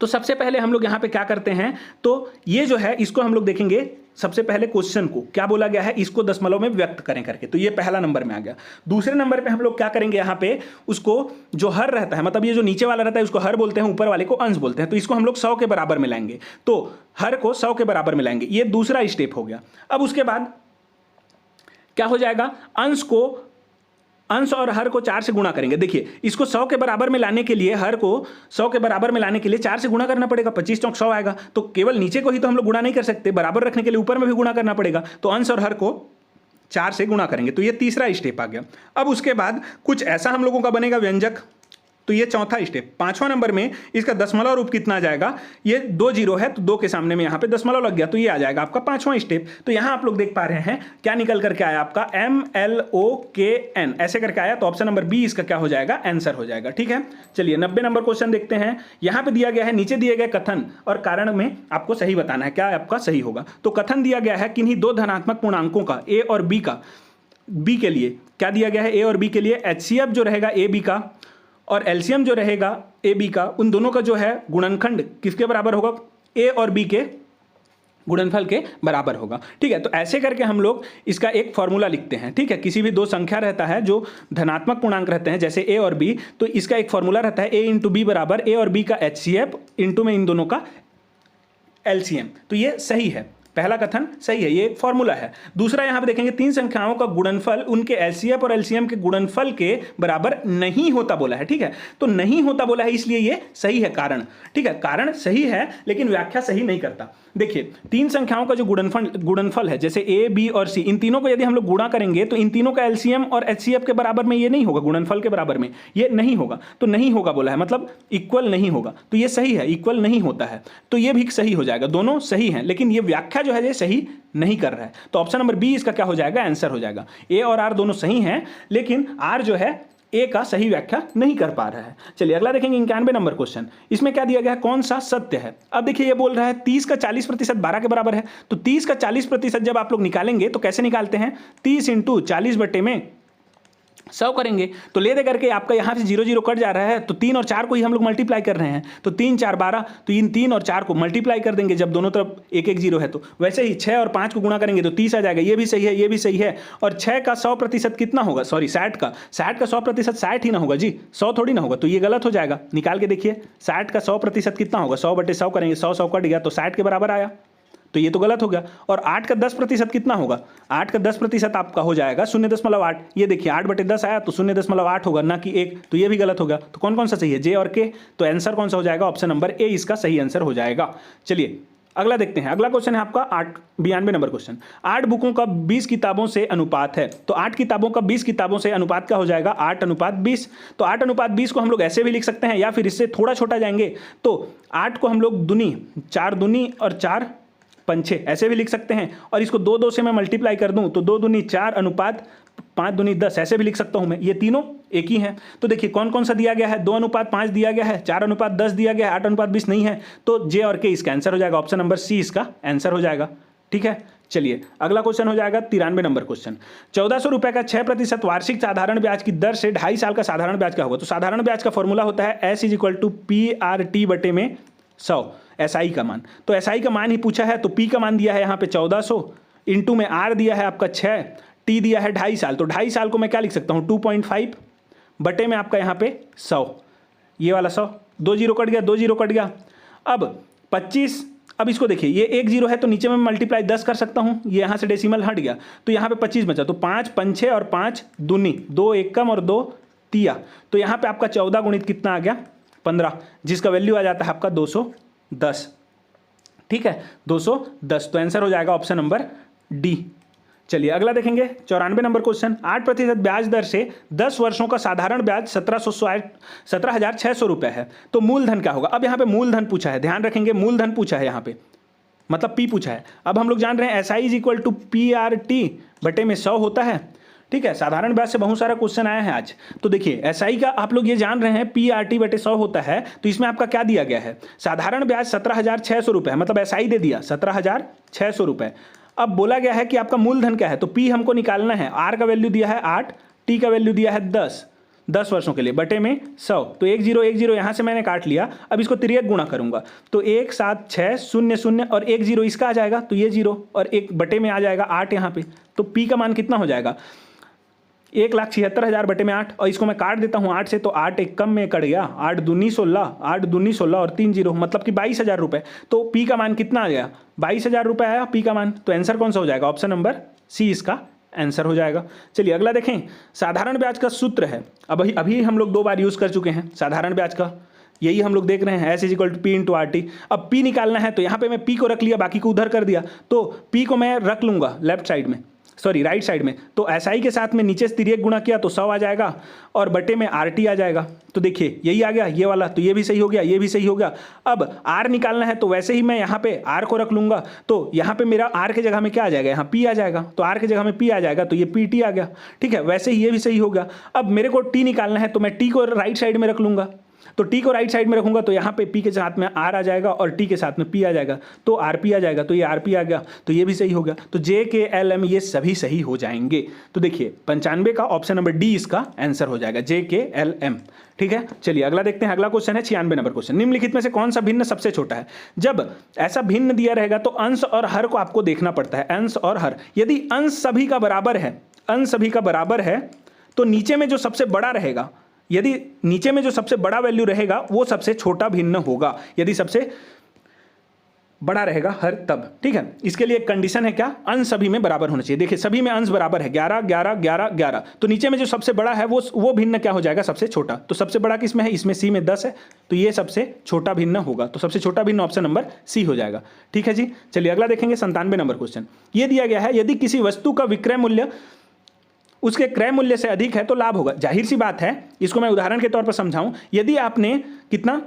तो सबसे पहले हम लोग यहाँ पे क्या करते हैं, तो ये जो है इसको हम लोग देखेंगे। सबसे पहले क्वेश्चन को क्या बोला गया है, इसको दशमलव में व्यक्त करें करके, तो ये पहला नंबर में आ गया। दूसरे नंबर पे हम लोग क्या करेंगे, यहाँ पे उसको जो हर रहता है, मतलब ये जो नीचे वाला रहता है उसको हर बोलते हैं, ऊपर वाले को अंश बोलते हैं, तो इसको हम लोग 100 के बराबर में लाएंगे। तो हर को 100 के बराबर में लाएंगे, ये दूसरा स्टेप हो गया। अब उसके बाद क्या हो जाएगा, अंश और हर को 4 से गुणा करेंगे। देखिए इसको 100 के बराबर में लाने के लिए, हर को 100 के बराबर में लाने के लिए 4 से गुणा करना पड़ेगा, 25 चौक 100 आएगा। तो केवल नीचे को ही तो हम लोग गुणा नहीं कर सकते, बराबर रखने के लिए ऊपर में भी गुणा करना पड़ेगा। तो अंश और हर को 4 से गुणा करेंगे, तो ये तीसरा स्टेप आ गया। अब उसके बाद कुछ ऐसा हम लोगों का बनेगा व्यंजक, तो ये चौथा स्टेप। पांचवां नंबर में इसका दशमलव रूप कितना आ जाएगा, ये 2 जीरो है तो 2 के सामने में यहाँ पे दशमलव लग गया, तो ये आ जाएगा आपका पांचवां स्टेप। तो यहाँ आप लोग देख पा रहे हैं क्या निकल करके आया आपका MLOKN ऐसे करके आया, तो ऑप्शन नंबर बी इसका क्या हो जाएगा, आंसर हो जाएगा। ठीक है, चलिए 90 नंबर क्वेश्चन देखते हैं। यहाँ पे दिया गया है, नीचे दिए गए कथन और कारण में आपको सही बताना है, क्या आपका सही होगा। तो कथन दिया गया है किन्हीं दो धनात्मक पूर्णांकों का ए और बी का, बी के लिए क्या दिया गया है, ए और बी के लिए HCF जो रहेगा ए बी का और एलसीएम जो रहेगा ए बी का, उन दोनों का जो है गुणनखंड किसके बराबर होगा, ए और बी के गुणनफल के बराबर होगा। ठीक है, तो ऐसे करके हम लोग इसका एक फॉर्मूला लिखते हैं। ठीक है, किसी भी दो संख्या रहता है जो धनात्मक पूर्णांक रहते हैं जैसे ए और बी, तो इसका एक फॉर्मूला रहता है ए इंटू बी बराबर ए और बी का HCF इंटू में इन दोनों का एलसीएम। तो ये सही है, पहला कथन सही है, ये फॉर्मूला है। दूसरा यहां पे देखेंगे तीन संख्याओं का गुणनफल उनके एलसीएफ और एलसीएम के गुणनफल के बराबर नहीं होता बोला है। ठीक है, तो नहीं होता बोला है इसलिए ये सही है कारण। ठीक है, कारण सही है लेकिन व्याख्या सही नहीं करता। देखिए तीन संख्याओं का जो गुणनफल है जैसे ए बी और सी, इन तीनों को यदि हम लोग गुणा करेंगे तो इन तीनों का एलसीएम और एचसीएफ के बराबर में ये नहीं होगा, गुणनफल के बराबर में ये नहीं होगा। तो नहीं होगा बोला है, मतलब इक्वल नहीं होगा, तो ये सही है, इक्वल नहीं होता है, तो ये भी सही हो जाएगा। दोनों सही हैं लेकिन ये व्याख्या जो है ये सही नहीं कर रहा है। तो ऑप्शन नंबर बी इसका क्या हो जाएगा, आंसर हो जाएगा। ए और आर दोनों सही हैं लेकिन आर जो है ए का सही व्याख्या नहीं कर पा रहा है। चलिए अगला देखेंगे 91 नंबर क्वेश्चन। इसमें क्या दिया गया है, कौन सा सत्य है। अब देखिए ये बोल रहा है 30 का 40% 12 के बराबर है। तो 30 का 40% जब आप लोग निकालेंगे तो कैसे निकालते हैं, 30 इंटू 40 बटे में 100 करेंगे तो ले दे करके आपका यहाँ से 0 0 कट जा रहा है, तो 3 और 4 को ही हम लोग मल्टीप्लाई कर रहे हैं, तो 3 4 12, तो इन 3 और 4 को मल्टीप्लाई कर देंगे जब दोनों तरफ एक एक 0 है। तो वैसे ही 6 और 5 को गुणा करेंगे तो 30 आ जाएगा, ये भी सही है, ये भी सही है। और 6 का 100% कितना होगा, सॉरी 60 का 100% 60 ही ना होगा जी, 100 थोड़ी ना होगा, तो ये गलत हो जाएगा। निकाल के देखिए 60 का 100% कितना होगा, 100 बटे 100 करेंगे, 100 100 कट गया तो 60 के बराबर आया, तो ये तो गलत हो गया। और 8 का 10% कितना होगा, 8 का 10% आपका हो जाएगा 0.8। ये देखिए 8 बटे 10 आया तो 0.8 होगा ना कि 1, तो ये भी गलत हो गया। तो कौन कौन सा सही है, जे और के, तो आंसर कौन सा हो जाएगा, ऑप्शन नंबर ए इसका सही आंसर हो जाएगा। चलिए अगला देखते हैं। अगला क्वेश्चन है आपका 92 नंबर क्वेश्चन। 8 बुकों का 20 किताबों से अनुपात है, तो 8 किताबों का 20 किताबों से अनुपात क्या हो जाएगा, 8:20। तो 8:20 को हम लोग ऐसे भी लिख सकते हैं या फिर इससे थोड़ा छोटा जाएंगे तो 8 को हम लोग दूनी, 4 दूनी और 4 पंछे ऐसे भी लिख सकते हैं। और इसको 2 2 से मैं मल्टीप्लाई कर दूं तो 2 दूनी 4 अनुपात 5 दूनी 10, ऐसे भी लिख सकता हूं मैं, ये तीनों एक ही हैं। तो देखिए कौन कौन सा दिया गया है, 2:5 दिया गया है, 4:10 दिया गया है, 8:20 नहीं है, तो जे और के इसका आंसर हो जाएगा, ऑप्शन नंबर सी इसका आंसर हो जाएगा। ठीक है, चलिए अगला क्वेश्चन हो जाएगा 93 नंबर क्वेश्चन। 1400 रुपए का 6% वार्षिक साधारण ब्याज की दर से 2.5 साल का साधारण ब्याज क्या होगा। तो साधारण ब्याज का फॉर्मूला होता है S = PRT बटे में 100, SI का मान। तो SI का मान ही पूछा है, तो P का मान दिया है यहाँ पे 1400, इंटू में R दिया है आपका 6, T दिया है 2.5 साल। तो 2.5 साल को मैं क्या लिख सकता हूँ, 2.5 बटे में आपका यहाँ पे 100, ये वाला 100, 2 जीरो कट गया, 2 जीरो कट गया। अब 25, अब इसको देखिए, ये 1 जीरो है तो नीचे में मल्टीप्लाई 10 कर सकता हूँ, ये यहाँ से डेसिमल हट गया, तो यहाँ पे 25 बचा, तो 5 पंछे और 5 दूनी, 2 एकम और 2 तिया, तो यहाँ पे आपका 14 गुणित कितना आ गया, 15, जिसका वैल्यू आ जाता है आपका 210। ठीक है, 210, तो आंसर हो जाएगा ऑप्शन नंबर डी। चलिए अगला देखेंगे 94 नंबर क्वेश्चन। 8% ब्याज दर से 10 वर्षों का साधारण ब्याज 17,600 रुपए है, तो मूलधन क्या होगा। अब यहाँ पे मूलधन पूछा है, ध्यान रखेंगे मूलधन पूछा है यहाँ पे, मतलब पी पूछा है। अब हम लोग जान रहे हैं SI = PRT बटे में 100 होता है। ठीक है, साधारण ब्याज से बहुत सारा क्वेश्चन आया है आज। तो देखिए SI का आप लोग ये जान रहे हैं PRT बटे 100 होता है, तो इसमें आपका क्या दिया गया है, साधारण ब्याज 17,600 रुपये है, मतलब SI दे दिया 17,600 रुपये। अब बोला गया है कि आपका मूलधन क्या है, तो P हमको निकालना है, R का वैल्यू दिया है 8, T का वैल्यू दिया है 10 वर्षों के लिए बटे में 100, तो 1 जीरो यहाँ से मैंने काट लिया। अब इसको तिर्यक गुणा करूंगा, तो 1 7 6 0 0 और 1 जीरो इसका आ जाएगा, तो ये 0 और 1 बटे में आ जाएगा 8 यहाँ पे, तो P का मान कितना हो जाएगा, 1,76,000 बटे में 8, और इसको मैं काट देता हूँ 8 से, तो 8 एक कम में कट गया, 8 दूनी 16, 8 दूनी 16 और 3 जीरो, मतलब कि 22,000 रुपये। तो P का मान कितना आ गया, 22,000 रुपये आया P का मान, तो आंसर कौन सा हो जाएगा, ऑप्शन नंबर सी इसका आंसर हो जाएगा। चलिए अगला देखें, साधारण ब्याज का सूत्र है, अभी हम लोग 2 बार यूज़ कर चुके हैं साधारण ब्याज का, यही हम लोग देख रहे हैं, S = P × RT। अब P निकालना है, तो यहाँ पे मैं P को रख लिया, बाकी को उधर कर दिया, तो P को मैं रख लूँगा लेफ्ट साइड में, सॉरी राइट साइड में, तो SI के साथ में नीचे से तिर्यक गुणा किया तो 100 आ जाएगा, और बटे में RT आ जाएगा। तो देखिए यही आ गया, ये वाला, तो ये भी सही हो गया, ये भी सही हो गया। अब R निकालना है, तो वैसे ही मैं यहाँ पे R को रख लूँगा, तो यहाँ पे मेरा R के जगह में क्या आ जाएगा, यहाँ P आ जाएगा, तो R के जगह में P आ जाएगा, तो ये PT आ गया। ठीक है, वैसे ही ये भी सही हो गया। अब मेरे को T निकालना है, तो मैं T को राइट साइड में रख लूँगा, तो T को राइट साइड में रखूंगा, तो यहाँ पे P के साथ में R आ जाएगा और T के साथ में P आ जाएगा, तो RP आ जाएगा, तो ये RP आ गया, तो ये भी सही हो गया। तो J K L M ये सभी सही हो जाएंगे। तो देखिए 95 का ऑप्शन नंबर डी इसका आंसर हो जाएगा, J K L M। ठीक है, चलिए अगला देखते हैं। अगला क्वेश्चन है 96 नंबर क्वेश्चन। निम्नलिखित में से कौन सा भिन्न सबसे छोटा है। जब ऐसा भिन्न दिया रहेगा तो अंश और हर को आपको देखना पड़ता है, अंश और हर। यदि अंश सभी का बराबर है, अंश सभी का बराबर है, तो नीचे में जो सबसे बड़ा रहेगा, यदि नीचे में जो सबसे बड़ा वैल्यू रहेगा वो सबसे छोटा भिन्न होगा, यदि सबसे बड़ा रहेगा हर तब। ठीक है, इसके लिए एक कंडीशन है क्या, अंश सभी में बराबर होना चाहिए। देखिए सभी में अंश बराबर है, 11 11 11 11, तो नीचे में जो सबसे बड़ा है वो भिन्न क्या हो जाएगा, सबसे छोटा। तो सबसे बड़ा किसमें है, इसमें C में 10 है, तो ये सबसे छोटा भिन्न होगा, तो सबसे छोटा भिन्न ऑप्शन नंबर C हो जाएगा। ठीक है जी, चलिए अगला देखेंगे 97 नंबर क्वेश्चन। ये दिया गया है, यदि किसी वस्तु का विक्रय मूल्य उसके क्रय मूल्य से अधिक है तो लाभ होगा। जाहिर सी बात है, इसको मैं उदाहरण के तौर पर समझाऊं, यदि आपने कितना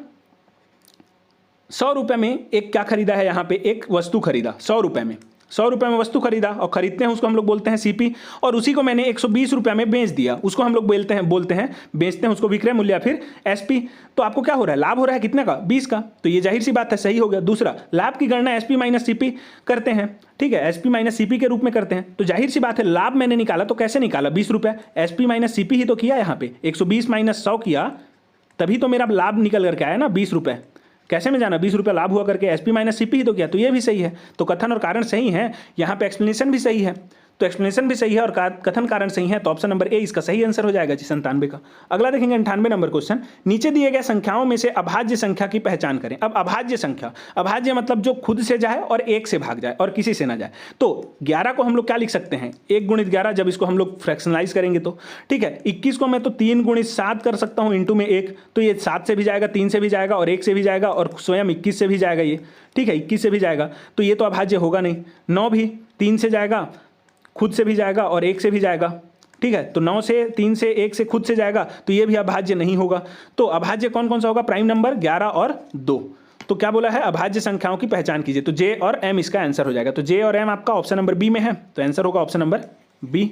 100 रुपये में एक क्या खरीदा है, यहाँ पे एक वस्तु खरीदा 100 रुपये में, 100 रुपये में वस्तु खरीदा और खरीदते हैं उसको हम लोग बोलते हैं CP, और उसी को मैंने 120 रुपये में बेच दिया, उसको हम लोग बेचते हैं उसको विक्रय मूल्य या फिर SP। तो आपको क्या हो रहा है, लाभ हो रहा है कितने का, 20 का, तो ये जाहिर सी बात है सही हो गया। दूसरा, लाभ की गणना SP - CP करते हैं, ठीक है, SP - CP के रूप में करते हैं, तो जाहिर सी बात है लाभ मैंने निकाला तो कैसे निकाला, 20 रुपये, SP - CP ही तो किया यहाँ पे, 120 - 100 किया, तभी तो मेरा लाभ निकल करके आया ना 20 रुपये। कैसे में जाना, 20 रुपये लाभ हुआ करके, SP - CP ही तो किया, तो ये भी सही है। तो कथन और कारण सही है, यहाँ पे एक्सप्लेनेशन भी सही है, तो एक्सप्लेनेशन भी सही है और कथन कारण सही है, तो ऑप्शन नंबर ए इसका सही आंसर हो जाएगा जी 97 का। अगला देखेंगे 98 नंबर क्वेश्चन। नीचे दिए गए संख्याओं में से अभाज्य संख्या की पहचान करें। अब अभाज्य संख्या, अभाज्य मतलब जो खुद से जाए और 1 से भाग जाए और किसी से ना जाए। तो 11 को हम लोग क्या लिख सकते हैं, 1 × 11, जब इसको हम लोग फ्रैक्शनलाइज करेंगे तो, ठीक है। 21 को मैं तो 3 × 7 कर सकता हूँ इंटू में 1, तो ये 7 से भी जाएगा, 3 से भी जाएगा और 1 से भी जाएगा और स्वयं 21 से भी जाएगा ये, ठीक है, 21 से भी जाएगा, तो ये तो अभाज्य होगा नहीं। 9 भी 3 से जाएगा, खुद से भी जाएगा और 1 से भी जाएगा, ठीक है, तो 9 से 3 से 1 से खुद से जाएगा, तो ये भी अभाज्य नहीं होगा। तो अभाज्य कौन कौन सा होगा, प्राइम नंबर 11 और 2। तो क्या बोला है, अभाज्य संख्याओं की पहचान कीजिए, तो J और M इसका आंसर हो जाएगा। तो J और M आपका ऑप्शन नंबर बी में है, तो आंसर होगा ऑप्शन नंबर बी।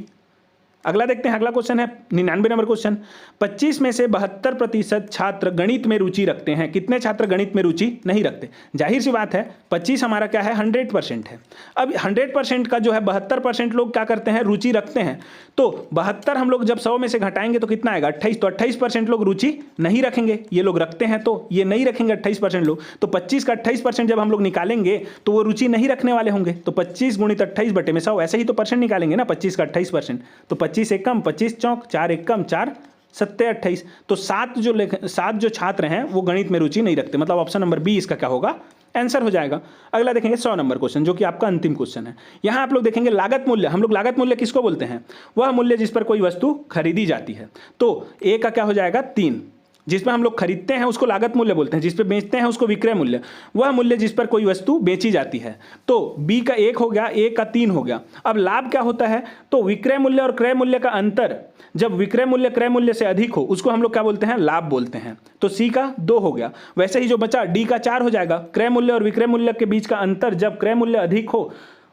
अगला देखते हैं, अगला क्वेश्चन है 99 नंबर क्वेश्चन। 25 में से 72% छात्र गणित में रुचि रखते हैं, कितने छात्र गणित में रुचि नहीं रखते? जाहिर सी बात है 25 हमारा क्या है, 100% है। अब 100% का जो है 72% लोग क्या करते हैं, रुचि रखते हैं। तो 72 हम लोग जब 100 में से घटाएंगे तो कितना आएगा, 28। तो 28% लोग रुचि नहीं रखेंगे, ये लोग रखते हैं तो ये नहीं रखेंगे 28% लोग। तो 25 का 28% जब हम लोग निकालेंगे तो वो रुचि नहीं रखने वाले होंगे। तो 25 गुणित 28 बटे में 100, ऐसे ही तो परसेंट निकालेंगे ना, 25 का 28%। तो 25 एक कम, 25 चौक, 4 एक कम, 4 सत्ते 28। तो 7 जो छात्र हैं वो गणित में रुचि नहीं रखते, मतलब ऑप्शन नंबर बी इसका क्या होगा, आंसर हो जाएगा। अगला देखेंगे 100 नंबर क्वेश्चन, जो कि आपका अंतिम क्वेश्चन है। यहां आप लोग देखेंगे लागत मूल्य। हम लोग लागत मूल्य किसको बोलते हैं, वह मूल्य जिस पर कोई वस्तु खरीदी जाती है। तो ए का क्या हो जाएगा, 3। जिस पर हम लोग खरीदते हैं उसको लागत मूल्य बोलते हैं, जिस पर बेचते हैं उसको विक्रय मूल्य। वह मूल्य जिस पर कोई वस्तु बेची जाती है। तो बी का 1 हो गया, ए का 3 हो गया। अब लाभ क्या होता है, तो विक्रय मूल्य और क्रय मूल्य का अंतर जब विक्रय मूल्य क्रय मूल्य से अधिक हो उसको हम लोग क्या बोलते हैं, लाभ बोलते हैं। तो सी का 2 हो गया। वैसे ही जो बचा डी का 4 हो जाएगा। क्रय मूल्य और विक्रय मूल्य के बीच का अंतर जब क्रय मूल्य अधिक हो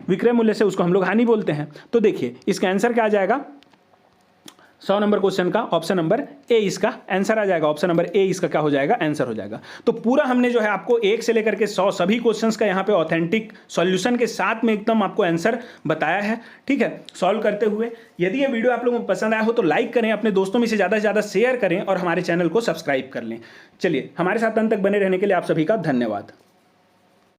विक्रय मूल्य से, उसको हम लोग हानि बोलते हैं। तो देखिए इसका आंसर क्या आ जाएगा, 100 नंबर क्वेश्चन का ऑप्शन नंबर ए इसका आंसर आ जाएगा। ऑप्शन नंबर ए इसका क्या हो जाएगा, आंसर हो जाएगा। तो पूरा हमने जो है आपको 1 से लेकर के 100 सभी क्वेश्चंस का यहाँ पे ऑथेंटिक सॉल्यूशन के साथ में एकदम आपको आंसर बताया है। ठीक है, सॉल्व करते हुए। यदि ये वीडियो आप लोगों को पसंद आया हो तो लाइक करें, अपने दोस्तों में से ज़्यादा से ज़्यादा शेयर करें और हमारे चैनल को सब्सक्राइब कर लें। चलिए, हमारे साथ अंत तक बने रहने के लिए आप सभी का धन्यवाद।